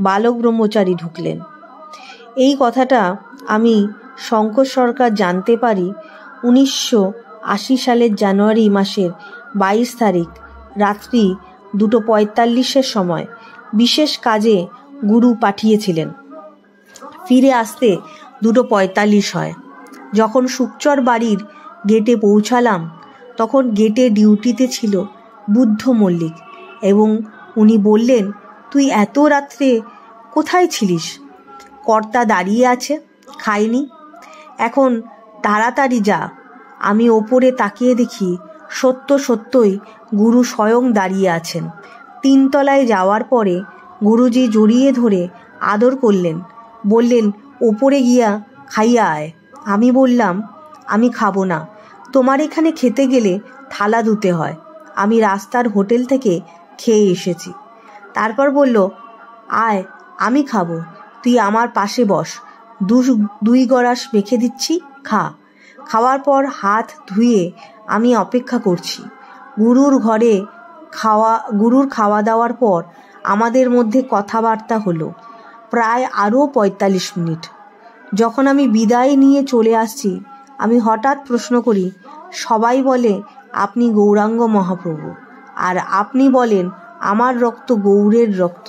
বালক ব্রহ্মচারী ঢুকলেন। এই কথাটা আমি শঙ্কর সরকার জানতে পারি 1980 সালের জানুয়ারি মাসের 22 তারিখ রাত্রি 2:45 সময় বিশেষ কাজে গুরু পাঠিয়েছিলেন। ফিরে আসতে 2:45 হয়। যখন সুকচর বাড়ির গেটে পৌঁছালাম, তখন গেটে ডিউটিতে ছিল বুদ্ধ মল্লিক এবং উনি বললেন, তুই এত রাত্রে কোথায় ছিলিস? কর্তা দাঁড়িয়ে আছে, খায়নি। এখন তাড়াতাড়ি যা। আমি ওপরে তাকিয়ে দেখি সত্যই গুরু স্বয়ং দাঁড়িয়ে আছেন। 3 তলায় যাওয়ার পরে গুরুজি জড়িয়ে ধরে আদর করলেন, বললেন, ওপরে গিয়া খাইয়া আয়। আমি বললাম, আমি খাবো না, তোমার এখানে খেতে গেলে থালা ধুতে হয়, আমি রাস্তার হোটেল থেকে খেয়ে এসেছি। তারপর বলল, আয়, আমি খাবো, তুই আমার পাশে বস, 2 গরাস মেখে দিচ্ছি, খা। খাওয়ার পর হাত ধুয়ে আমি অপেক্ষা করছি। গুরুর খাওয়া দাওয়ার পর আমাদের মধ্যে কথাবার্তা হলো প্রায় আরও 45 মিনিট। যখন আমি বিদায় নিয়ে চলে আসছি, আমি হঠাৎ প্রশ্ন করি, সবাই বলে আপনি গৌরাঙ্গ মহাপ্রভু, আর আপনি বলেন আমার রক্ত গৌরের রক্ত।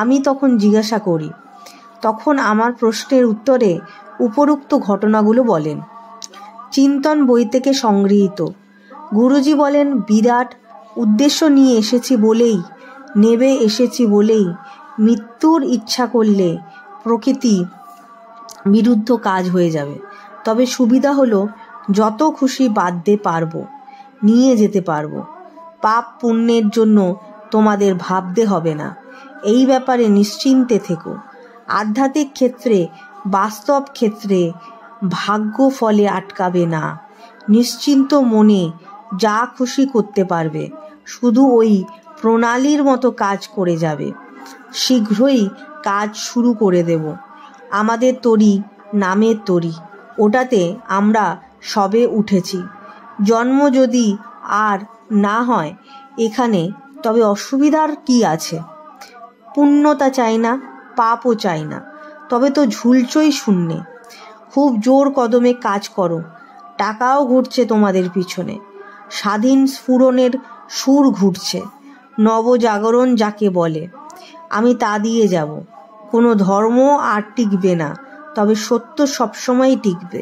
আমি তখন জিজ্ঞাসা করি, তখন আমার প্রশ্নের উত্তরে উপরোক্ত ঘটনাগুলো বলেন। চিন্তন বই থেকে সংগৃহীত। গুরুজি বলেন, বিরাট উদ্দেশ্য নিয়ে এসেছি বলেই, নেবে এসেছি বলেই মৃত্যুর ইচ্ছা করলে প্রকৃতি বিরুদ্ধ কাজ হয়ে যাবে। তবে সুবিধা হলো যত খুশি বাঁধতে পারবো, নিয়ে যেতে পারবো। পাপ পুণ্যের জন্য তোমাদের ভাবতে হবে না, এই ব্যাপারে নিশ্চিন্তে থেকো। আধ্যাত্মিক ক্ষেত্রে, বাস্তব ক্ষেত্রে ভাগ্য ফলে আটকাবে না। নিশ্চিন্ত মনে যা খুশি করতে পারবে, শুধু ওই প্রণালীর মতো কাজ করে যাবে। শীঘ্রই কাজ শুরু করে দেব। আমাদের তরি নামের তরি, ওটাতে আমরা সবে উঠেছি। জন্ম যদি আর না হয় এখানে, তবে অসুবিধার কি আছে? পুণ্যতা চাই না, পাপও চাই না, তবে তো ঝুলছই শূন্যে। খুব জোর কদমে কাজ করো, টাকাও ঘুরছে তোমাদের পিছনে, স্বাধীন স্ফুরণের সুর ঘুরছে, নবজাগরণ যাকে বলে, আমি তা দিয়ে যাব। কোনো ধর্ম আর টিকবে না, তবে সত্য সবসময় টিকবে।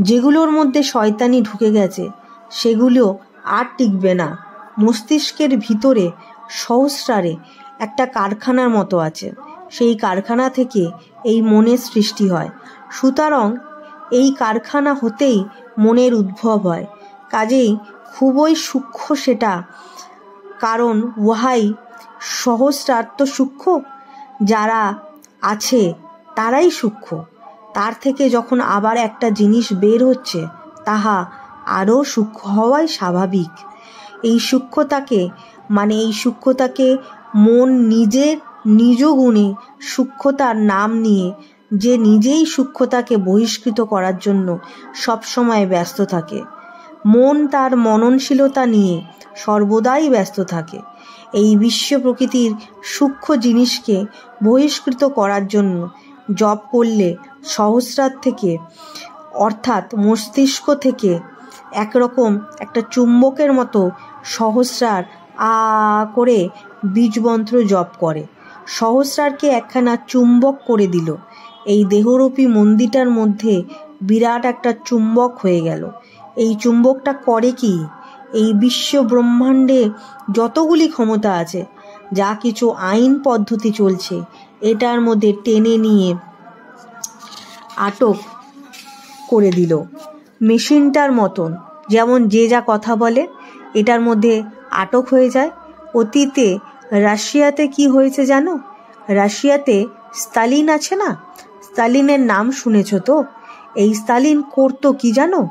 যেগুলোর মধ্যে শয়তানি ঢুকে গেছে সেগুলো আর টিকবে না। মস্তিষ্কের ভিতরে সহস্রারে একটা কারখানার মতো আছে, সেই কারখানা থেকে এই মনের সৃষ্টি হয়। সুতরাং এই কারখানা হতেই মনের উদ্ভব হয়। কাজেই খুবই সূক্ষ্ম সেটা, কারণ উহাই সহস্রার্থ সূক্ষ্ম। যারা আছে তারাই সূক্ষ্ম। তার থেকে যখন আবার একটা জিনিস বের হচ্ছে, তাহা আরও সূক্ষ্ম হওয়াই স্বাভাবিক। এই সূক্ষ্মতাকে মন নিজের নিজ গুণে সূক্ষ্মতার নাম নিয়ে, যে নিজেই সূক্ষ্মতাকে বহিষ্কৃত করার জন্য সবসময় ব্যস্ত থাকে। মন তার মননশীলতা নিয়ে সর্বদাই ব্যস্ত থাকে। এই বিশ্ব প্রকৃতির সূক্ষ্ম জিনিসকে বহিষ্কৃত করার জন্য জপ করলে সহস্রার থেকে, অর্থাৎ মস্তিষ্ক থেকে একরকম একটা চুম্বকের মতো সহস্রার আ করে বীজমন্ত্র জপ করে সহস্রারকে একখানা চুম্বক করে দিল। এই দেহরূপী মন্দিরটার মধ্যে বিরাট একটা চুম্বক হয়ে গেল। এই চুম্বকটা করে কি? এই বিশ্ব ব্রহ্মাণ্ডে যতগুলি ক্ষমতা আছে, যা কিছু আইন পদ্ধতি চলছে, এটার মধ্যে টেনে নিয়ে আটক করে দিল। মেশিনটার মতন, যেমন যে যা কথা বলে এটার মধ্যে আটক হয়ে যায়। অতীতে রাশিয়াতে কি হয়েছে জানো? রাশিয়াতে স্তালিন আছে না? স্তালিনের নাম শুনেছ তো? এই স্তালিন করতো কি জানো?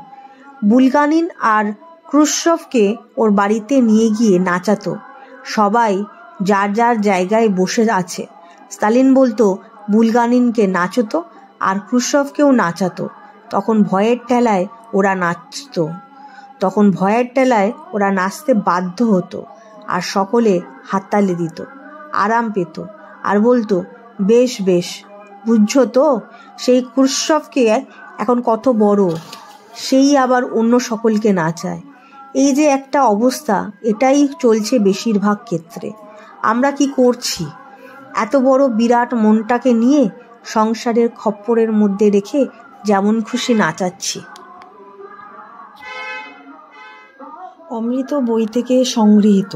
বুলগানিন আর ক্রুশচভকে ওর বাড়িতে নিয়ে গিয়ে নাচাতো। সবাই যার যার জায়গায় বসে আছে। স্তালিন বলতো বুলগানিনকে নাচতো আর ক্রুশচভকেও নাচাতো। তখন ভয়ের ঠেলায় ওরা নাচতে বাধ্য হতো, আর সকলে হাততালি দিত, আরাম পেত, আর বলতো, বেশ বেশ, বুঝছো তো, সেই ক্রুশচভকে এখন কত বড়, সেই আবার অন্য সকলকে নাচায়। এই যে একটা অবস্থা, এটাই চলছে বেশিরভাগ ক্ষেত্রে। আমরা কি করছি? এত বড় বিরাট মনটাকে নিয়ে সংসারের খপ্পরের মধ্যে রেখে যেমন খুশি নাচাচ্ছি। অমৃত বই থেকে সংগৃহীত।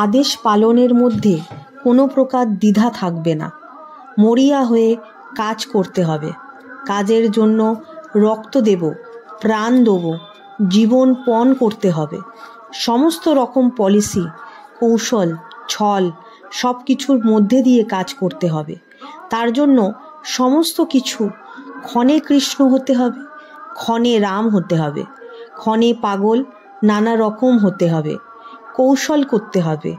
আদেশ পালনের মধ্যে কোনো প্রকার দ্বিধা থাকবে না। মরিয়া হয়ে কাজ করতে হবে। কাজের জন্য রক্ত দেব, প্রাণ দেব, জীবন পণ করতে হবে। সমস্ত রকম পলিসি, কৌশল, ছল সব কিছুর মধ্যে দিয়ে কাজ করতে হবে। তার জন্য সমস্ত কিছু ক্ষণে কৃষ্ণ হতে হবে, ক্ষণে রাম হতে হবে, ক্ষণে পাগল নানা রকম হতে হবে। কৌশল করতে হবে,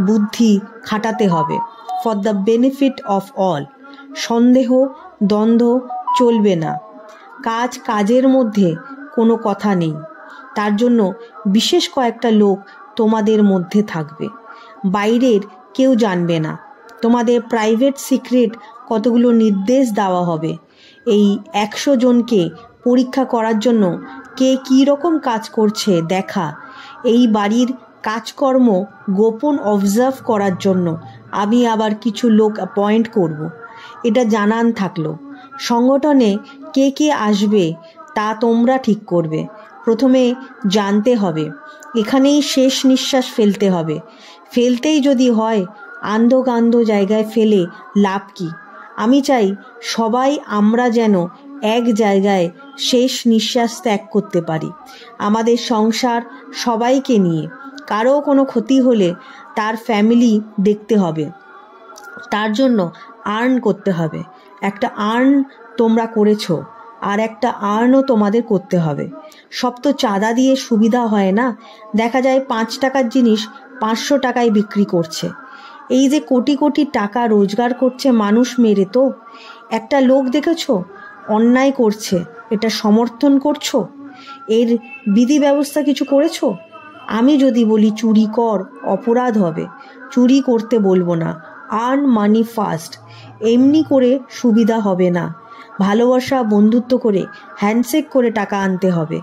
বুদ্ধি খাটাতে হবে for the benefit of all. সন্দেহ দ্বন্দ্ব চলবে না। কাজের মধ্যে কোনো কথা নেই। তার জন্য বিশেষ কয়েকটা লোক তোমাদের মধ্যে থাকবে, বাইরের কেউ জানবে না। তোমাদের প্রাইভেট সিক্রেট কতগুলো নির্দেশ দেওয়া হবে। এই 100 জনকে পরীক্ষা করার জন্য কে কী রকম কাজ করছে দেখা। এই বাড়ির কাজকর্ম গোপন অবজার্ভ করার জন্য আমি আবার কিছু লোক অ্যাপয়েন্ট করব। এটা জানান থাকলো। সংগঠনে কে কে আসবে তা তোমরা ঠিক করবে। প্রথমে জানতে হবে, এখানেই শেষ নিঃশ্বাস ফেলতে হবে। ফেলতেই যদি হয় আন্দোগান্দ জায়গায় ফেলে লাভ কি? আমি চাই সবাই আমরা যেন এক জায়গায় শেষ নিঃশ্বাস ত্যাগ করতে পারি। আমাদের সংসার সবাইকে নিয়ে। কারো কোনো ক্ষতি হলে তার ফ্যামিলি দেখতে হবে। তার জন্য আর্ন করতে হবে। একটা আর্ন তোমরা করেছো, আর একটা আর্নও তোমাদের করতে হবে। সব তো চাঁদা দিয়ে সুবিধা হয় না। দেখা যায় 5 টাকার জিনিস 500 টাকায় বিক্রি করছে। এই যে কোটি কোটি টাকা রোজগার করছে মানুষ মেরে, তো একটা লোক দেখেছো অন্যায় করছে, এটা সমর্থন করছো? এর বিধি ব্যবস্থা কিছু করেছো? আমি যদি বলি চুরি কর, অপরাধ হবে। চুরি করতে বলবো না। Earn money first. এমনি করে সুবিধা হবে না। ভালোবাসা বন্ধুত্ব করে হ্যান্ডশেক করে টাকা আনতে হবে।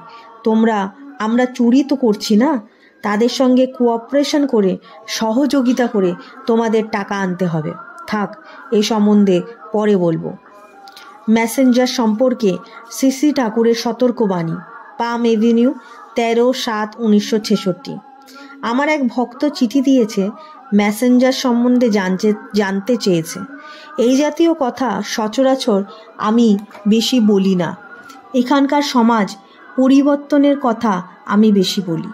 আমরা চুরি তো করছি না। তাদের সঙ্গে কোঅপারেশন করে সহযোগিতা করে তোমাদের টাকা আনতে হবে। থাক, এ সম্বন্ধে পরে বলবো। মেসেঞ্জার সম্পর্কে শ্রী ঠাকুরের সতর্কবাণী। পাম এভিনিউ, 13/7/1966। আমার এক ভক্ত চিঠি দিয়েছে, মেসেঞ্জার সম্বন্ধে জানতে চেয়েছে। এই জাতীয় কথা সচরাচর আমি বেশি বলি না। এখানকার সমাজ পরিবর্তনের কথা আমি বেশি বলি।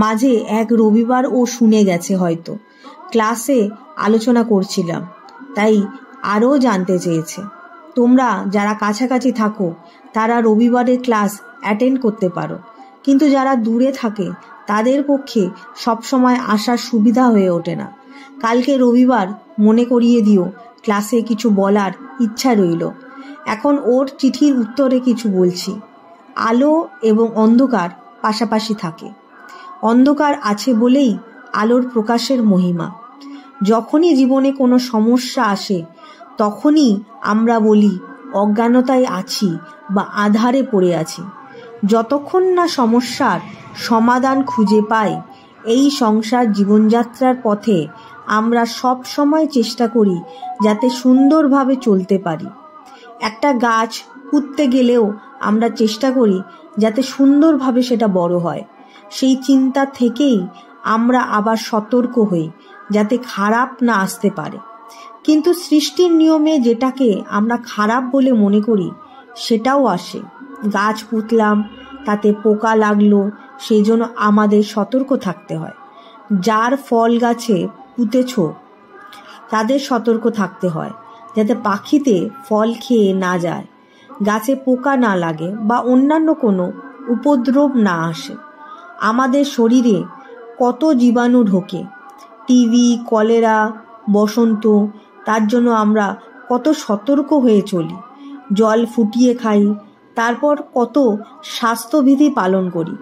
মাঝে এক রবিবার ও শুনে গেছে হয়তো, ক্লাসে আলোচনা করছিলাম, তাই আরও জানতে চেয়েছে। তোমরা যারা কাছাকাছি থাকো তারা রবিবারের ক্লাস অ্যাটেন্ড করতে পারো, কিন্তু যারা দূরে থাকে তাদের পক্ষে সবসময় আসার সুবিধা হয়ে ওঠে না। কালকে রবিবার, মনে করিয়ে দিও। ক্লাসে কিছু বলার ইচ্ছা রইল। এখন ওর চিঠির উত্তরে কিছু বলছি। আলো এবং অন্ধকার পাশাপাশি থাকে। অন্ধকার আছে বলেই আলোর প্রকাশের মহিমা। যখনই জীবনে কোনো সমস্যা আসে তখনই আমরা বলি অজ্ঞানতায় আছি বা আঁধারে পড়ে আছি। যতক্ষণ না সমস্যার সমাধান খুঁজে পাই, এই সংসার জীবনযাত্রার পথে আমরা সব সময় চেষ্টা করি যাতে সুন্দরভাবে চলতে পারি। একটা গাছ পুঁততে গেলেও আমরা চেষ্টা করি যাতে সুন্দরভাবে সেটা বড় হয়। সেই চিন্তা থেকেই আমরা আবার সতর্ক হই যাতে খারাপ না আসতে পারে। কিন্তু সৃষ্টির নিয়মে যেটাকে আমরা খারাপ বলে মনে করি সেটাও আসে। গাছ পুঁতলাম, তাতে পোকা লাগলো, সেই জন্য আমাদের সতর্ক থাকতে হয়। যার ফল গাছে পুঁতেছ তাদের সতর্ক থাকতে হয় যাতে পাখিতে ফল খেয়ে না যায়, গাছে পোকা না লাগে বা অন্যান্য কোনো উপদ্রব না আসে। আমাদের শরীরে কত জীবাণু ঢোকে, টিবি, কলেরা, বসন্ত, তার জন্য আমরা কত সতর্ক হয়ে চলি। জল ফুটিয়ে খাই, তারপর কত স্বাস্থ্যবিধি পালন করি।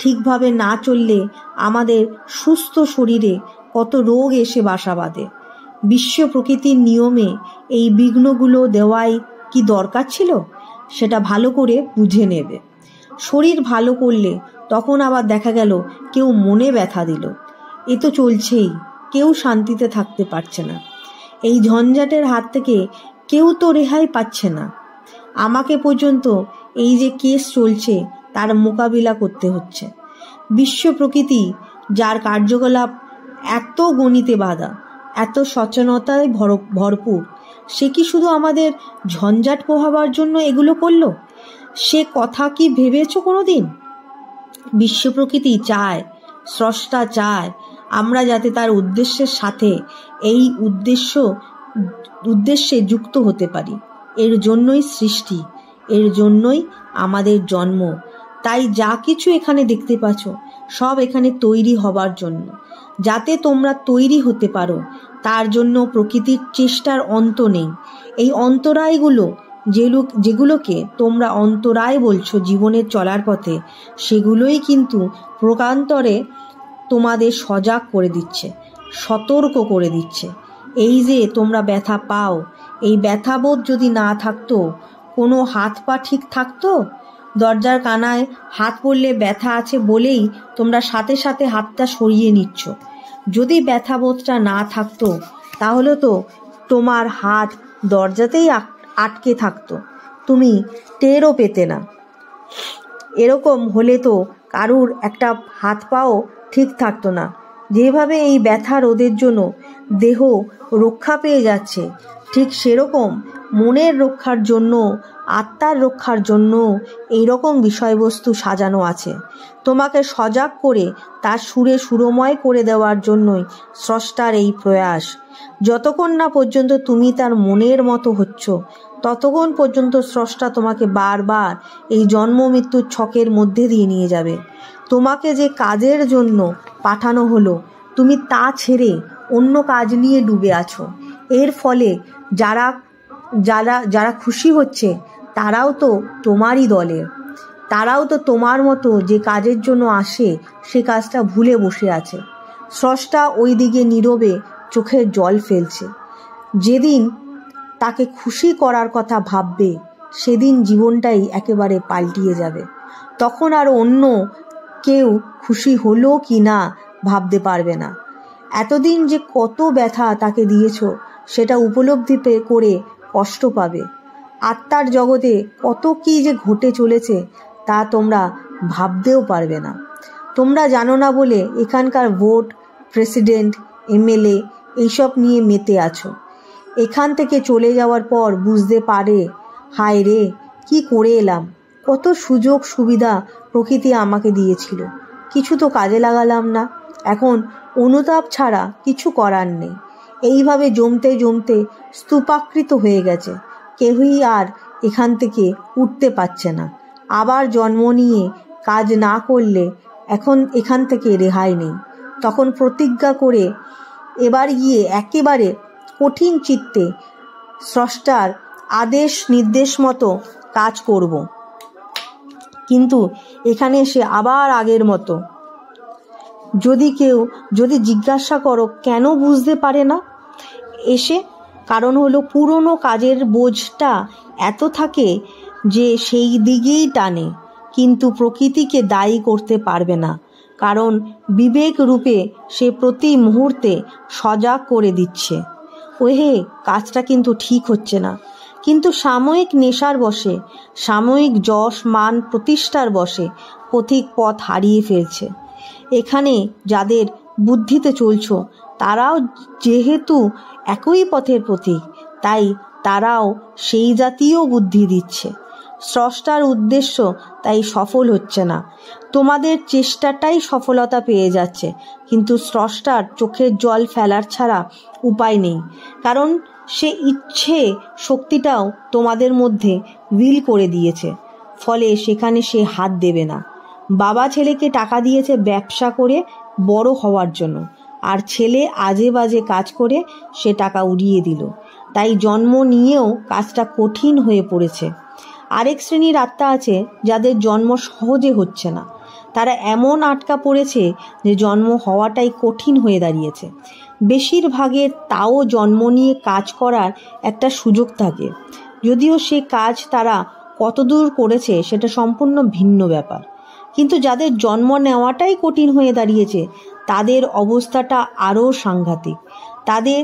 ঠিকভাবে না চললে আমাদের সুস্থ শরীরে কত রোগ এসে বাসা বাঁধে। বিশ্ব প্রকৃতির নিয়মে এই বিঘ্নগুলো দেওয়াই কি দরকার ছিল, সেটা ভালো করে বুঝে নেবে। শরীর ভালো করলে তখন আবার দেখা গেল কেউ মনে ব্যথা দিল। এ তো চলছেই, কেউ শান্তিতে থাকতে পারছে না। এই ঝঞ্ঝাটের হাত থেকে কেউ তো রেহাই পাচ্ছে না। আমাকে পর্যন্ত এই যে কেস চলছে তার মোকাবিলা করতে হচ্ছে। বিশ্ব প্রকৃতি যার কার্যকলাপ এত গণিতে বাঁধা, এত সচেতনতায় ভরপুর, সে কি শুধু আমাদের ঝঞ্ঝাট পোহাবার জন্য এগুলো করলো? সে কথা কি ভেবেছ কোনোদিন? বিশ্ব প্রকৃতি চায়, স্রষ্টা চায় আমরা যাতে তার উদ্দেশ্যের সাথে এই উদ্দেশ্যে যুক্ত হতে পারি। এর জন্যই সৃষ্টি, এর জন্যই আমাদের জন্ম। তাই যা কিছু এখানে দেখতে পাচ্ছ সব এখানে তৈরি হবার জন্য, যাতে তোমরা তৈরি হতে পারো। তার জন্য প্রকৃতির চেষ্টার অন্ত নেই। এই অন্তরায়গুলো যেগুলোকে তোমরা অন্তরায় বলছো জীবনের চলার পথে, সেগুলোই কিন্তু প্রকান্তরে তোমাদের সজাগ করে দিচ্ছে, সতর্ক করে দিচ্ছে। এই যে তোমরা ব্যথা পাও, এই ব্যথাবোধ যদি না থাকতো, কোনো হাত পা ঠিক থাকতো? দরজার কানায় হাত পড়লে ব্যথা আছে বলেই তোমরা সাথে সাথে হাতটা সরিয়ে নিচ্ছ। যদি ব্যথাবোধটা না থাকতো তাহলে তো তোমার হাত দরজাতেই আটকে থাকতো, তুমি টেরও পেতে না। এরকম হলে তো কারুর একটা হাত পাও ঠিক থাকতো না। যেভাবে এই ব্যথা রোধের জন্য দেহ রক্ষা পেয়ে যাচ্ছে, ঠিক সেরকম মনের রক্ষার জন্য, আত্মার রক্ষার জন্য এইরকম বিষয়বস্তু সাজানো আছে। তোমাকে সজাগ করে তার সুরে সুরময় করে দেওয়ার জন্যই স্রষ্টার এই প্রয়াস। যতক্ষণ না পর্যন্ত তুমি তার মনের মতো হচ্ছ, ততক্ষণ পর্যন্ত স্রষ্টা তোমাকে বারবার এই জন্ম মৃত্যুর ছকের মধ্যে দিয়ে নিয়ে যাবে। তোমাকে যে কাজের জন্য পাঠানো হলো, তুমি তা ছেড়ে অন্য কাজ নিয়ে ডুবে আছো। এর ফলে যারা যারা যারা খুশি হচ্ছে তারাও তো তোমারই দলের, তারাও তো তোমার মতো যে কাজের জন্য আসে সে কাজটা ভুলে বসে আছে। স্রষ্টা ওই দিকে নীরবে চোখের জল ফেলছে। যেদিন তাকে খুশি করার কথা ভাববে, সেদিন জীবনটাই একেবারে পাল্টিয়ে যাবে। তখন আর অন্য কেউ খুশি হলো কি না ভাবতে পারবে না। এতদিন যে কত ব্যথা তাকে দিয়েছ সেটা উপলব্ধি করে কষ্ট পাবে। আত্মার জগতে কত কি যে ঘটে চলেছে তা তোমরা ভাবতেও পারবে না। তোমরা জানো না বলে এখানকার ভোট, প্রেসিডেন্ট, এমএলএ এইসব নিয়ে মেতে আছো। এখান থেকে চলে যাওয়ার পর বুঝতে পারে, হায় রে, কি করে এলাম, কত সুযোগ সুবিধা প্রকৃতি আমাকে দিয়েছিল, কিছু তো কাজে লাগালাম না। এখন অনুতাপ ছাড়া কিছু করার নেই। এইভাবে জমতে জমতে স্তূপাকৃত হয়ে গেছে। কেউই আর এখান থেকে উঠতে পারছে না। আবার জন্ম নিয়ে কাজ না করলে এখন এখান থেকে রেহাই নেই। তখন প্রতিজ্ঞা করে এবার গিয়ে একেবারে কঠিন চিত্তে স্রষ্টার আদেশ নির্দেশ মতো কাজ করব। কিন্তু এখানে এসে আবার আগের মতো যদি জিজ্ঞাসা করো কেন বুঝতে পারে না এসে, কারণ হলো পুরনো কাজের বোঝটা এত থাকে যে সেই দিকেই টানে। কিন্তু প্রকৃতিকে দায়ী করতে পারবে না, কারণ বিবেক রূপে সে প্রতি মুহূর্তে সজাগ করে দিচ্ছে, ওহে কাজটা কিন্তু ঠিক হচ্ছে না। কিন্তু সাময়িক নেশার বশে, সাময়িক যশ মান প্রতিষ্ঠার বশে পথিক পথ হারিয়ে ফেলছে। এখানে যাদের বুদ্ধিতে চলছো তারাও যেহেতু একই পথের পথিক, তাই তারাও সেই জাতীয় বুদ্ধি দিচ্ছে। স্রষ্টার উদ্দেশ্য তাই সফল হচ্ছে না। তোমাদের চেষ্টাটাই সফলতা পেয়ে যাচ্ছে, কিন্তু স্রষ্টার চোখের জল ফেলার ছাড়া উপায় নেই। কারণ সে ইচ্ছে শক্তিটাও তোমাদের মধ্যে উইল করে দিয়েছে, ফলে সেখানে সে হাত দেবে না। বাবা ছেলেকে টাকা দিয়েছে ব্যবসা করে বড় হওয়ার জন্য, আর ছেলে আজে বাজে কাজ করে সে টাকা উড়িয়ে দিল। তাই জন্ম নিয়েও কাজটা কঠিন হয়ে পড়েছে। আরেক শ্রেণীর আত্মা আছে যাদের জন্ম সহজে হচ্ছে না। তারা এমন আটকা পড়েছে যে জন্ম হওয়াটাই কঠিন হয়ে দাঁড়িয়েছে। বেশিরভাগের তাও জন্ম নিয়ে কাজ করার একটা সুযোগ থাকে, যদিও সে কাজ তারা কতদূর করেছে সেটা সম্পূর্ণ ভিন্ন ব্যাপার। কিন্তু যাদের জন্ম নেওয়াটাই কঠিন হয়ে দাঁড়িয়েছে তাদের অবস্থাটা আরও সাংঘাতিক। তাদের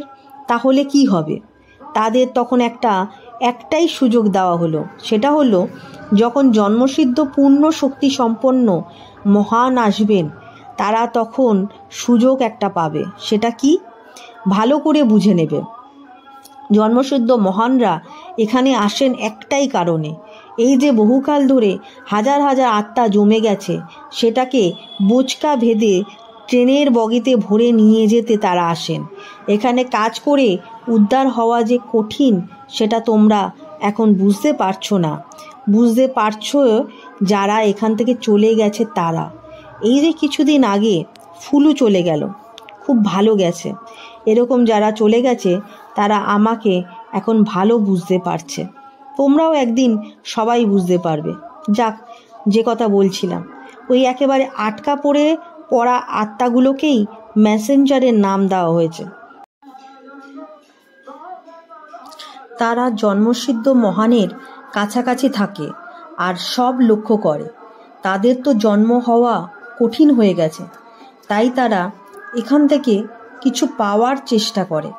তাহলে কি হবে? তাদের তখন একটাই সুযোগ দেওয়া হলো, সেটা হলো যখন জন্মসিদ্ধ পূর্ণ শক্তি সম্পন্ন মহান আসবেন, তারা তখন সুযোগ একটা পাবে। সেটা কি? ভালো করে বুঝে নেবে। জন্মসিদ্ধ মহানরা এখানে আসেন একটাই কারণে, এই যে বহুকাল ধরে হাজার হাজার আত্মা জমে গেছে সেটাকে বোচকা ভেদে ট্রেনের বগিতে ভরে নিয়ে যেতে তারা আসেন। এখানে কাজ করে উদ্ধার হওয়া যে কঠিন সেটা তোমরা এখন বুঝতে পারছো না। বুঝতে পারছো যারা এখান থেকে চলে গেছে তারা। এই যে কিছুদিন আগে ফুলু চলে গেল, খুব ভালো গেছে। এরকম যারা চলে গেছে তারা আমাকে এখন ভালো বুঝতে পারছে। তোমরাও একদিন সবাই বুঝতে পারবে। যাক, যে কথা বলছিলাম, ওই একেবারে আটকা পড়া আত্মাগুলোকেই মেসেঞ্জারের নাম দেওয়া হয়েছে। তারা জন্মসিদ্ধ মহানের কাছাকাছি থাকে আর সব লক্ষ্য করে। তাদের তো জন্ম হওয়া কঠিন হয়ে গেছে, তাই তারা এখান থেকে কিছু পাওয়ার চেষ্টা করে।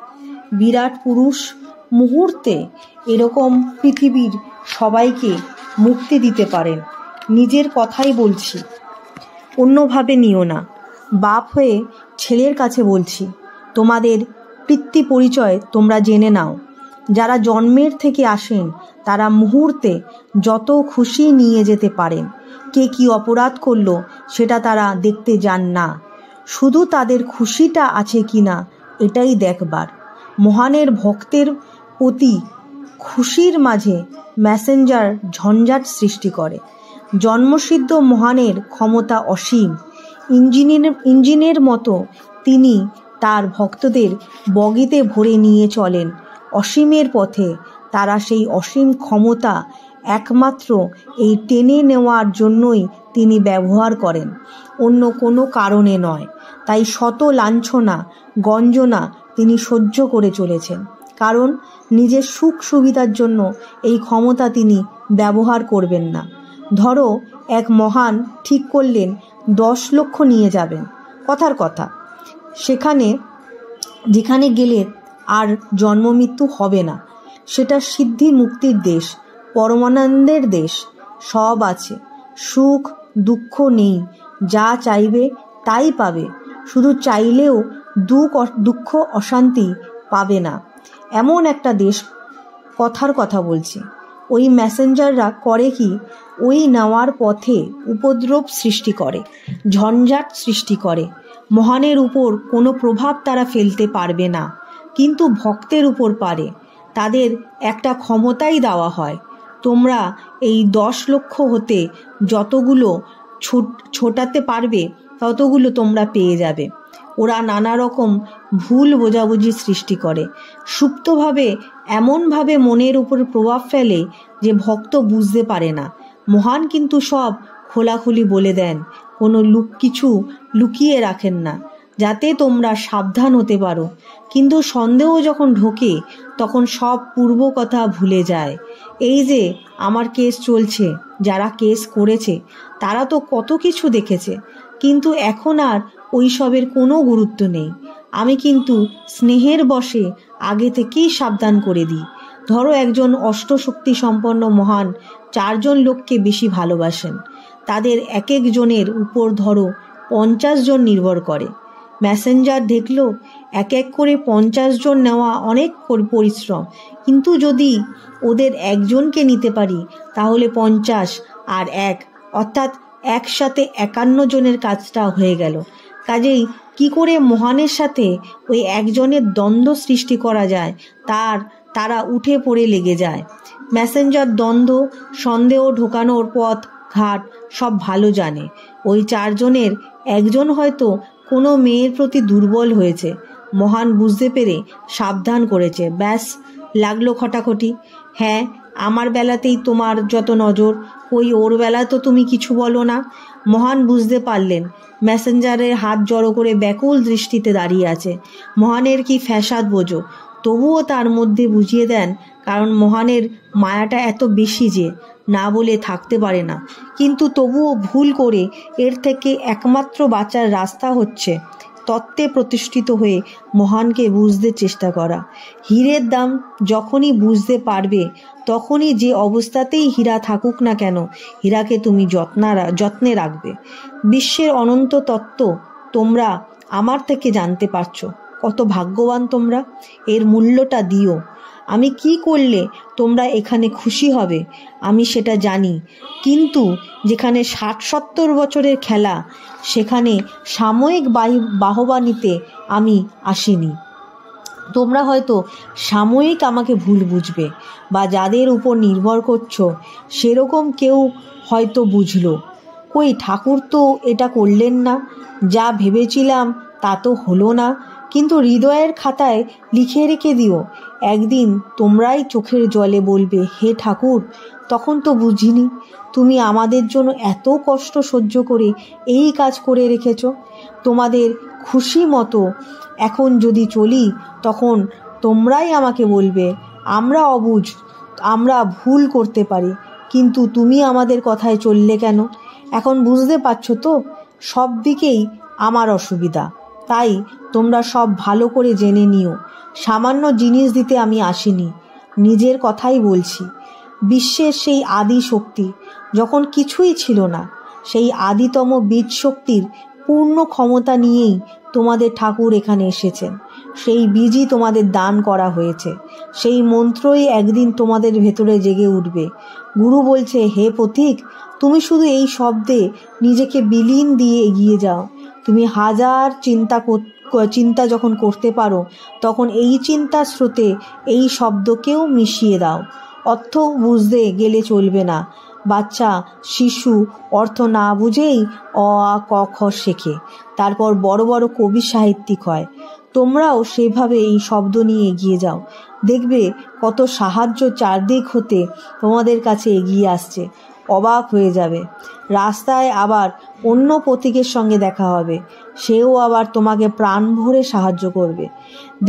বিরাট পুরুষ মুহূর্তে এরকম পৃথিবীর সবাইকে মুক্তি দিতে পারেন। নিজের কথাই বলছি, অন্যভাবে নিও না। বাপ হয়ে ছেলের কাছে বলছি, তোমাদের পিতৃ পরিচয় তোমরা জেনে নাও। যারা জন্মের থেকে আসেন তারা মুহূর্তে যত খুশি নিয়ে যেতে পারেন। কে কি অপরাধ করলো সেটা তারা দেখতে যান না, শুধু তাদের খুশিটা আছে কিনা এটাই দেখবার। মহানের ভক্তের প্রতি খুশির মাঝে মেসেঞ্জার ঝঞ্ঝাট সৃষ্টি করে। জন্মসিদ্ধ মহানের ক্ষমতা অসীম। ইঞ্জিনের মতো তিনি তার ভক্তদের বগিতে ভরে নিয়ে চলেন অসীমের পথে। তারা সেই অসীম ক্ষমতা একমাত্র এই টেনে নেওয়ার জন্যই তিনি ব্যবহার করেন, অন্য কোনো কারণে নয়। তাই শত লাঞ্ছনা গঞ্জনা তিনি সহ্য করে চলেছেন, কারণ নিজের সুখ সুবিধার জন্য এই ক্ষমতা তিনি ব্যবহার করবেন না। ধরো এক মহান ঠিক করলেন 10 লক্ষ নিয়ে যাবেন, কথার কথা, যেখানে গেলে আর জন্ম মৃত্যু হবে না। সেটা সিদ্ধি মুক্তির দেশ, পরমানন্দের দেশ, সব আছে, সুখ দুঃখ নেই, যা চাইবে তাই পাবে। শুধু চাইলেও দুঃখ অশান্তি পাবে না, এমন একটা দেশ, কথার কথা বলছি। ওই মেসেঞ্জাররা করে কি, ওই নেওয়ার পথে উপদ্রব সৃষ্টি করে, ঝঞ্ঝাট সৃষ্টি করে। মহানের উপর কোনো প্রভাব তারা ফেলতে পারবে না, কিন্তু ভক্তের উপর পারে। তাদের একটা ক্ষমতাই দেওয়া হয়, তোমরা এই 10 লক্ষ হতে যতগুলো ছোটাতে পারবে ততগুলো তোমরা পেয়ে যাবে। ওরা নানা রকম ভুল বোঝাবুঝি সৃষ্টি করে, সুপ্তভাবে এমনভাবে মনের উপর প্রভাব ফেলে যে ভক্ত বুঝতে পারে না। মহান কিন্তু সব খোলাখুলি বলে দেন, কোনো কিছু লুকিয়ে রাখেন না, যাতে তোমরা সাবধান হতে পারো। কিন্তু সন্দেহ যখন ঢোকে তখন সব পূর্ব কথা ভুলে যায়। এই যে আমার কেস চলছে, যারা কেস করেছে তারা তো কত কিছু দেখেছে, কিন্তু এখন আর ওই সবের কোনো গুরুত্ব নেই। আমি কিন্তু স্নেহের বশে আগে থেকেই সাবধান করে দিই। ধরো একজন অষ্টশক্তি সম্পন্ন মহান 4 জন লোককে বেশি ভালোবাসেন, তাদের এক একজনের উপর ধরো 50 জন নির্ভর করে। মেসেঞ্জার দেখলো এক এক করে 50 জন নেওয়া অনেক পরিশ্রম, কিন্তু যদি ওদের একজনকে নিতে পারি তাহলে 50 আর 1 অর্থাৎ একসাথে 51 জনের কাজটা হয়ে গেল। কাজেই কি করে মহানের সাথে ওই একজনের দ্বন্দ্ব সৃষ্টি করা যায় তারা উঠে পড়ে লেগে যায়। মেসেঞ্জার দ্বন্দ্ব সন্দেহ ঢোকানোর পথ ঘাট সব ভালো জানে। ওই 4 জনের একজন হয়তো কোনো মেয়ের প্রতি দুর্বল হয়েছে, মহান বুঝতে পেরে সাবধান করেছে, ব্যাস লাগলো খটাখটি। হ্যাঁ, আমার বেলাতেই তোমার যত নজর, ওই ওর বেলা তো তুমি কিছু বলো না। মহান বুঝতে পারলেন মেসেঞ্জারের হাত জড়ো করে ব্যাকুল দৃষ্টিতে দাঁড়িয়ে আছে। মহানের কি ফ্যাসাদ বোঝো, তবুও তার মধ্যে বুঝিয়ে দেন, কারণ মহানের মায়াটা এত বেশি যে না বলে থাকতে পারে না। কিন্তু তবুও ভুল করে এর থেকে একমাত্র বাঁচার রাস্তা হচ্ছে তত্ত্বে প্রতিষ্ঠিত হয়ে মহানকে বুঝতে চেষ্টা করা। হীরের দাম যখনই বুঝতে পারবে তখনই যে অবস্থাতেই হীরা থাকুক না কেন, হীরাকে তুমি যত্নে রাখবে। বিশ্বের অনন্ত তত্ত্ব তোমরা আমার থেকে জানতে পারছো, কত ভাগ্যবান তোমরা, এর মূল্যটা দিও। আমি কি করলে তোমরা এখানে খুশি হবে আমি সেটা জানি, কিন্তু যেখানে 60-70 বছরের খেলা, সেখানে সাময়িক বাহবা নিতে আমি আসিনি। তোমরা হয়তো সাময়িক আমাকে ভুল বুঝবে, বা যাদের উপর নির্ভর করছো সেরকম কেউ হয়তো বুঝলো, কই ঠাকুর তো এটা করলেন না, যা ভেবেছিলাম তা তো হলো না। কিন্তু হৃদয়ের খাতায় লিখে রেখে দিও, একদিন তোমরাই চোখের জলে বলবে, হে ঠাকুর, তখন তো বুঝিনি তুমি আমাদের জন্য এত কষ্ট সহ্য করে এই কাজ করে রেখেছ। তোমাদের খুশি মতো এখন যদি চলি, তখন তোমরাই আমাকে বলবে আমরা অবুঝ, আমরা ভুল করতে পারি, কিন্তু তুমি আমাদের কথায় চললে কেন? এখন বুঝতে পারছো তো সব দিকেই আমার অসুবিধা। তাই তোমরা সব ভালো করে জেনে নিও, সামান্য জিনিস দিতে আমি আসিনি, নিজের কথাই বলছি। বিশ্বের সেই আদি শক্তি যখন কিছুই ছিল না, সেই আদিতম বীজ শক্তির পূর্ণ ক্ষমতা নিয়েই তোমাদের ঠাকুর এখানে এসেছেন। সেই বীজই তোমাদের দান করা হয়েছে, সেই মন্ত্রই একদিন তোমাদের ভেতরে জেগে উঠবে। গুরু বলছে, হে পথিক, তুমি শুধু এই শব্দে নিজেকে বিলীন দিয়ে এগিয়ে যাও। তুমি হাজার চিন্তা যখন করতে পারো, তখন এই চিন্তার স্রোতে এই শব্দকেও মিশিয়ে দাও। অর্থ বুঝতে গেলে চলবে না। বাচ্চা শিশু অর্থ না বুঝেই অ আ ক খ শেখে, তারপর বড় বড় কবি সাহিত্যিক হয়। তোমরাও সেভাবে এই শব্দ নিয়ে এগিয়ে যাও, দেখবে কত সাহায্য চারদিক হতে তোমাদের কাছে এগিয়ে আসছে। অবাক হয়ে যাবে। রাস্তায় আবার অন্য পথিকের সঙ্গে দেখা হবে, সেও আবার তোমাকে প্রাণ ভরে সাহায্য করবে।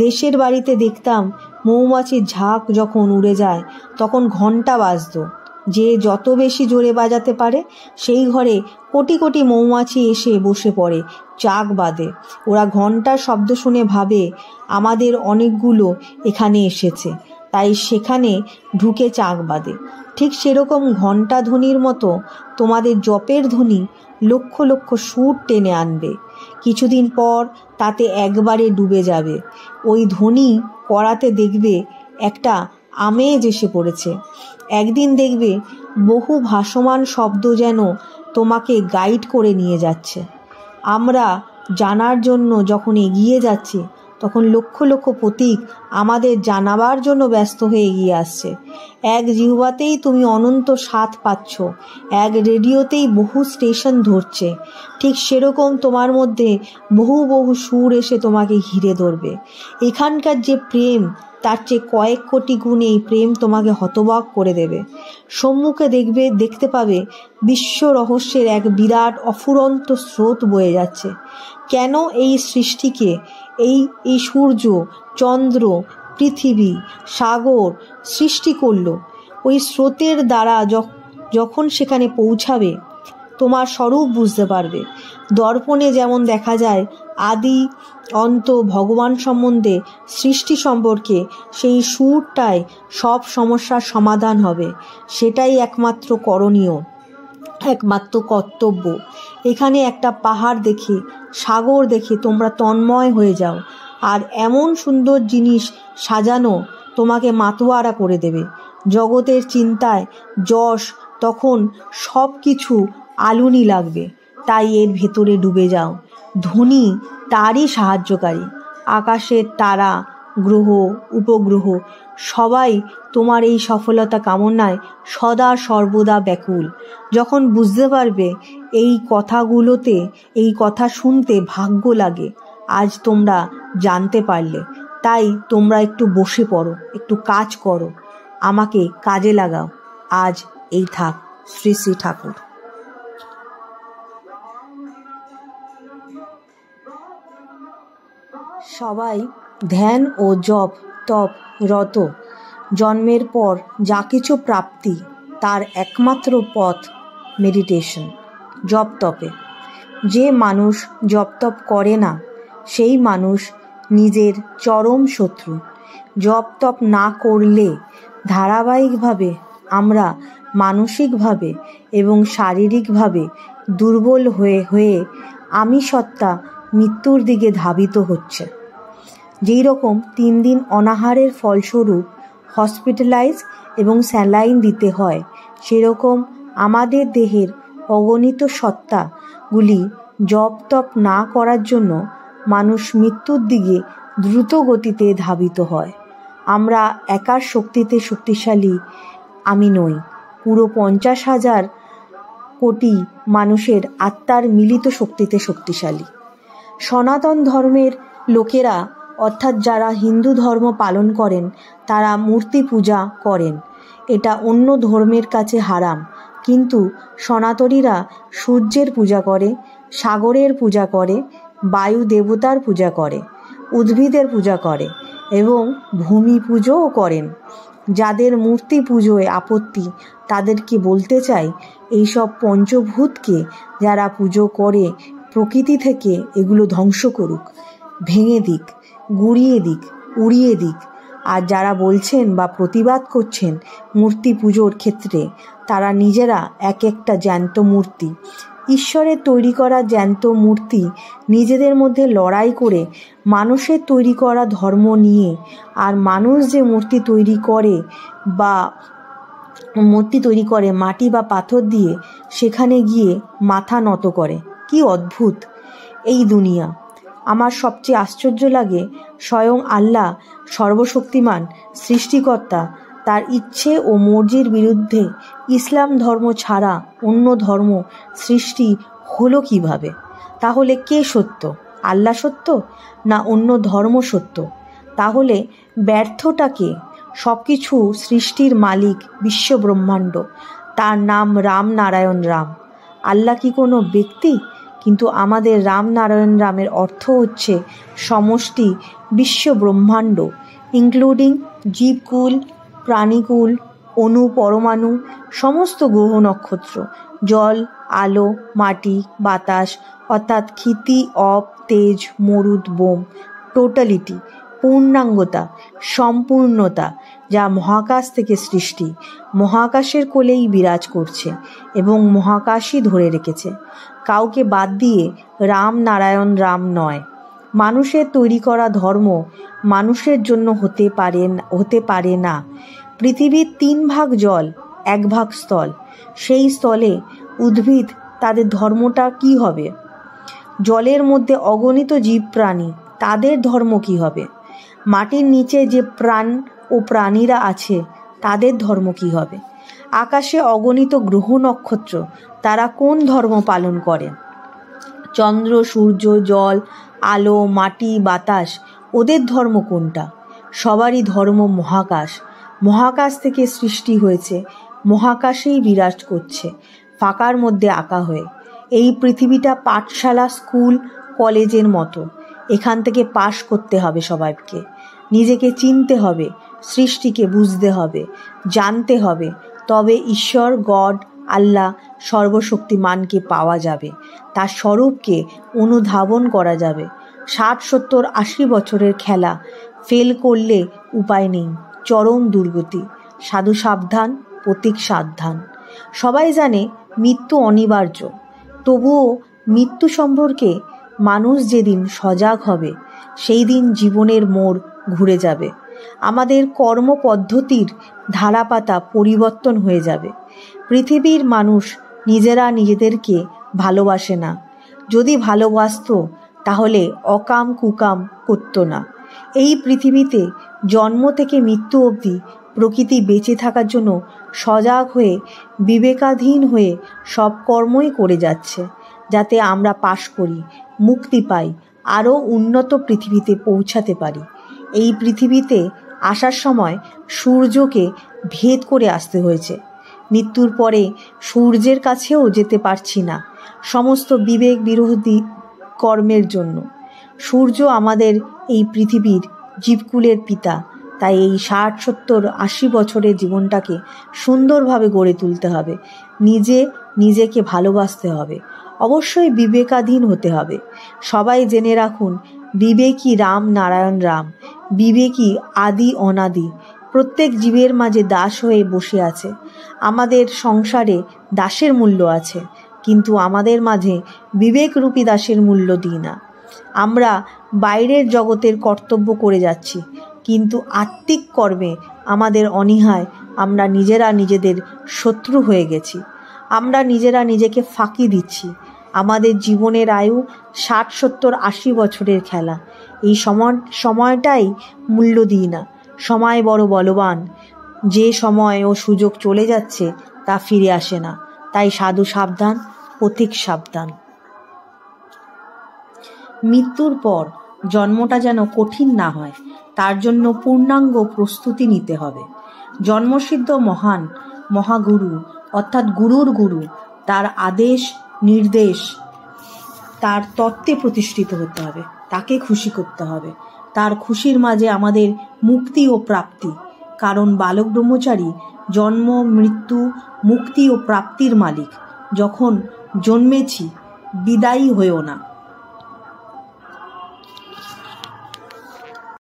দেশের বাড়িতে দেখতাম মৌমাছির ঝাঁক যখন উড়ে যায় তখন ঘণ্টা বাজত, যে যত বেশি জোরে বাজাতে পারে সেই ঘরে কোটি কোটি মৌমাছি এসে বসে পড়ে, চাক বাঁধে। ওরা ঘণ্টার শব্দ শুনে ভাবে আমাদের অনেকগুলো এখানে এসেছে, তাই সেখানে ঢুকে চাক বাঁধে। ঠিক সেরকম ঘণ্টা ধ্বনির মতো তোমাদের জপের ধ্বনি লক্ষ লক্ষ সুর টেনে আনবে। কিছুদিন পর তাতে একবারে ডুবে যাবে। ওই ধ্বনি করাতে দেখবে একটা আমেজ এসে পড়েছে। একদিন দেখবে বহু ভাসমান শব্দ যেন তোমাকে গাইড করে নিয়ে যাচ্ছে। আমরা জানার জন্য যখন এগিয়ে যাচ্ছি, তখন লক্ষ লক্ষ পথিক আমাদের জানাবার জন্য ব্যস্ত হয়ে এগিয়ে আসছে। এক জিহ্বাতেই তুমি অনন্ত স্বাদ পাচ্ছ, এক রেডিওতেই বহু স্টেশন ধরছে। ঠিক সেরকম তোমার মধ্যে বহু বহু সুর এসে তোমাকে ঘিরে ধরবে। এখানকার যে প্রেম, তার চেয়ে কয়েক কোটি গুণ এই প্রেম তোমাকে হতবাক করে দেবে। সম্মুখে দেখতে পাবে বিশ্ব রহস্যের এক বিরাট অফুরন্ত স্রোত বয়ে যাচ্ছে। কেন এই সৃষ্টিকে, এই সূর্য, চন্দ্র, পৃথিবী, সাগর সৃষ্টি করলো, ওই স্রোতের দ্বারা যখন সেখানে পৌঁছাবে তোমার স্বরূপ বুঝতে পারবে। দর্পণে যেমন দেখা যায় আদি অন্ত ভগবান সম্বন্ধে, সৃষ্টি সম্পর্কে, সেই সুরটায় সব সমস্যার সমাধান হবে। সেটাই একমাত্র করণীয়, একমাত্র কর্তব্য। এখানে একটা পাহাড় দেখে, সাগর দেখে তোমরা তন্ময় হয়ে যাও, আর এমন সুন্দর জিনিস সাজানো তোমাকে মাতোয়ারা করে দেবে। জগতের চিন্তায় যশ তখন সব কিছু আলুনি লাগবে, তাই এর ভেতরে ডুবে যাও। ধ্বনি তারই সাহায্যকারী। আকাশের তারা, গ্রহ, উপগ্রহ সবাই তোমার এই সফলতা কামনায় সদা সর্বদা ব্যাকুল। যখন বুঝতে পারবে এই কথাগুলোতে, এই কথা শুনতে ভাগ্য লাগে, আজ তোমরা জানতে পারলে। তাই তোমরা একটু বসে পড়ো, একটু কাজ করো, আমাকে কাজে লাগাও। আজ এই থাক। শ্রী শ্রী ঠাকুর। সবাই ধ্যান ও জপ তপ রত। জন্মের পর যা কিছু প্রাপ্তি, তার একমাত্র পথ মেডিটেশন, জপ তপে। যে মানুষ জপ তপ করে না, সেই মানুষ নিজের চরম শত্রু। জপ তপ না করলে ধারাবাহিকভাবে আমরা মানসিকভাবে এবং শারীরিকভাবে দুর্বল হয়ে হয়ে আমি সত্তা মৃত্যুর দিকে ধাবিত হচ্ছে। যেই রকম 3 দিন অনাহারের ফলস্বরূপ হসপিটালাইজ এবং স্যালাইন দিতে হয়, সেরকম আমাদের দেহের অগণিত সত্তাগুলি জপ তপ না করার জন্য মানুষ মৃত্যুর দিকে দ্রুত গতিতে ধাবিত হয়। আমরা একার শক্তিতে শক্তিশালী আমি নই, পুরো 50,000 কোটি মানুষের আত্মার মিলিত শক্তিতে শক্তিশালী। সনাতন ধর্মের লোকেরা, অর্থাৎ যারা হিন্দু ধর্ম পালন করেন, তারা মূর্তি পূজা করেন। এটা অন্য ধর্মের কাছে হারাম, কিন্তু সনাতনীরা সূর্যের পূজা করে, সাগরের পূজা করে, বায়ু দেবতার পূজা করে, উদ্ভিদের পূজা করে এবং ভূমি পুজোও করেন। যাদের মূর্তি পুজোয় আপত্তি, তাদেরকে বলতে চাই, এইসব পঞ্চভূতকে যারা পুজো করে প্রকৃতি থেকে এগুলো ধ্বংস করুক, ভেঙে দিক, গুঁড়িয়ে দিক, উড়িয়ে দিক। আর যারা বলছেন বা প্রতিবাদ করছেন মূর্তি পুজোর ক্ষেত্রে, তারা নিজেরা এক একটা জ্যান্ত মূর্তি। ঈশ্বরের তৈরি করা জ্যান্ত মূর্তি নিজেদের মধ্যে লড়াই করে মানুষের তৈরি করা ধর্ম নিয়ে, আর মানুষ যে মূর্তি তৈরি করে মাটি বা পাথর দিয়ে, সেখানে গিয়ে মাথা নত করে। কি অদ্ভুত এই দুনিয়া! আমার সবচেয়ে আশ্চর্য লাগে, স্বয়ং আল্লাহ সর্বশক্তিমান সৃষ্টিকর্তা তার ইচ্ছে ও মর্জির বিরুদ্ধে ইসলাম ধর্ম ছাড়া অন্য ধর্ম সৃষ্টি হলো কিভাবে? তাহলে কে সত্য? আল্লাহ সত্য না অন্য ধর্ম সত্য? তাহলে ব্যর্থটা কে? সব কিছু সৃষ্টির মালিক বিশ্বব্রহ্মাণ্ড, তার নাম রামনারায়ণ রাম। আল্লাহ কি কোনো ব্যক্তি? কিন্তু আমাদের রামনারায়ণ রামের অর্থ হচ্ছে সমষ্টি বিশ্বব্রহ্মাণ্ড, ইনক্লুডিং জীবকুল, প্রাণীকুল, অণু, পরমাণু, সমস্ত গ্রহ নক্ষত্র, জল, আলো, মাটি, বাতাস, অর্থাৎ ক্ষিতি, অপ, তেজ, মরুদ, বোম, টোটালিটি, পূর্ণাঙ্গতা, সম্পূর্ণতা, যা মহাকাশ থেকে সৃষ্টি, মহাকাশের কোলেই বিরাজ করছে এবং মহাকাশই ধরে রেখেছে। কাউকে বাদ দিয়ে রাম নারায়ণ রাম নয়। মানুষের তৈরি করা ধর্ম মানুষের জন্য হতে পারে না। পৃথিবীর 3 ভাগ জল, 1 ভাগ স্থল। সেই স্থলে উদ্ভিদ, তাদের ধর্মটা কি হবে? জলের মধ্যে অগণিত জীব প্রাণী, তাদের ধর্ম কি হবে? মাটির নিচে যে প্রাণ ও প্রাণীরা আছে, তাদের ধর্ম কি হবে? আকাশে অগণিত গ্রহ নক্ষত্র, তারা কোন ধর্ম পালন করে? চন্দ্র, সূর্য, জল, আলো, মাটি, বাতাস, ওদের ধর্ম কোনটা? সবারই ধর্ম মহাকাশ। মহাকাশ থেকে সৃষ্টি হয়েছে, মহাকাশেই বিরাজ করছে, ফাঁকার মধ্যে আঁকা হয়ে। এই পৃথিবীটা পাঠশালা, স্কুল, কলেজের মতো। এখান থেকে পাশ করতে হবে সবাইকে। নিজেকে চিনতে হবে, সৃষ্টিকে বুঝতে হবে, জানতে হবে, তবে ঈশ্বর, গড, আল্লাহ, সর্বশক্তিমানকে পাওয়া যাবে, তার স্বরূপকে অনুধাবন করা যাবে। 60, 70, 80 বছরের খেলা ফেল করলে উপায় নেই, চরম দুর্গতি। সাধু সাবধান, পথিক সাবধান। সবাই জানে মৃত্যু অনিবার্য, তবুও মৃত্যু সম্পর্কে মানুষ যেদিন সজাগ হবে, সেই দিন জীবনের মোড় ঘুরে যাবে। আমাদের কর্মপদ্ধতির ধারাপাতা পরিবর্তন হয়ে যাবে। পৃথিবীর মানুষ নিজেরা নিজেদেরকে ভালোবাসে না। যদি ভালোবাসতো তাহলে অকাম কুকাম করতো না। এই পৃথিবীতে জন্ম থেকে মৃত্যু অবধি প্রকৃতি বেঁচে থাকার জন্য সজাগ হয়ে, বিবেকাধীন হয়ে সব কর্মই করে যাচ্ছে, যাতে আমরা পাশ করি, মুক্তি পাই, আরও উন্নত পৃথিবীতে পৌঁছাতে পারি। এই পৃথিবীতে আসার সময় সূর্যকে ভেদ করে আসতে হয়েছে। মৃত্যুর পরে সূর্যের কাছেও যেতে পারছি না, সমস্ত বিবেক বিরোধী কর্মের জন্য। সূর্য আমাদের এই পৃথিবীর জীবকুলের পিতা। তাই এই 60, 70, 80 বছরের জীবনটাকে সুন্দরভাবে গড়ে তুলতে হবে। নিজেকে ভালোবাসতে হবে, অবশ্যই বিবেকাধীন হতে হবে। সবাই জেনে রাখুন, বিবেকই রাম নারায়ণ রাম, বিবেকই আদি অনাদি। প্রত্যেক জীবের মাঝে দাস হয়ে বসে আছে। আমাদের সংসারে দাসের মূল্য আছে, কিন্তু আমাদের মাঝে বিবেকরূপী দাসের মূল্য দিই না। আমরা বাইরের জগতের কর্তব্য করে যাচ্ছি, কিন্তু আত্মিক কর্মে আমাদের অনীহায় আমরা নিজেরা নিজেদের শত্রু হয়ে গেছি। আমরা নিজেরা নিজেকে ফাঁকি দিচ্ছি। আমাদের জীবনের আয়ু 60, 70, 80 বছরের খেলা। এই সময়টাই মূল্য দিই না। সময় বড় বলবান। যে সময় ও সুযোগ চলে যাচ্ছে তা ফিরে আসে না। তাই সাধু সাবধান, পথিক সাবধান। মৃত্যুর পর জন্মটা যেন কঠিন না হয়, তার জন্য পূর্ণাঙ্গ প্রস্তুতি নিতে হবে। জন্মসিদ্ধ মহান মহাগুরু অর্থাৎ গুরুর গুরু, তার আদেশ নির্দেশ, তার তত্ত্বে প্রতিষ্ঠিত হতে হবে। তাকে খুশি করতে হবে। তার খুশির মাঝে আমাদের মুক্তি ও প্রাপ্তি। কারণ বালক ব্রহ্মচারী জন্ম, মৃত্যু, মুক্তি ও প্রাপ্তির মালিক। যখন জন্মেছি বিদায়ী হয়েও না।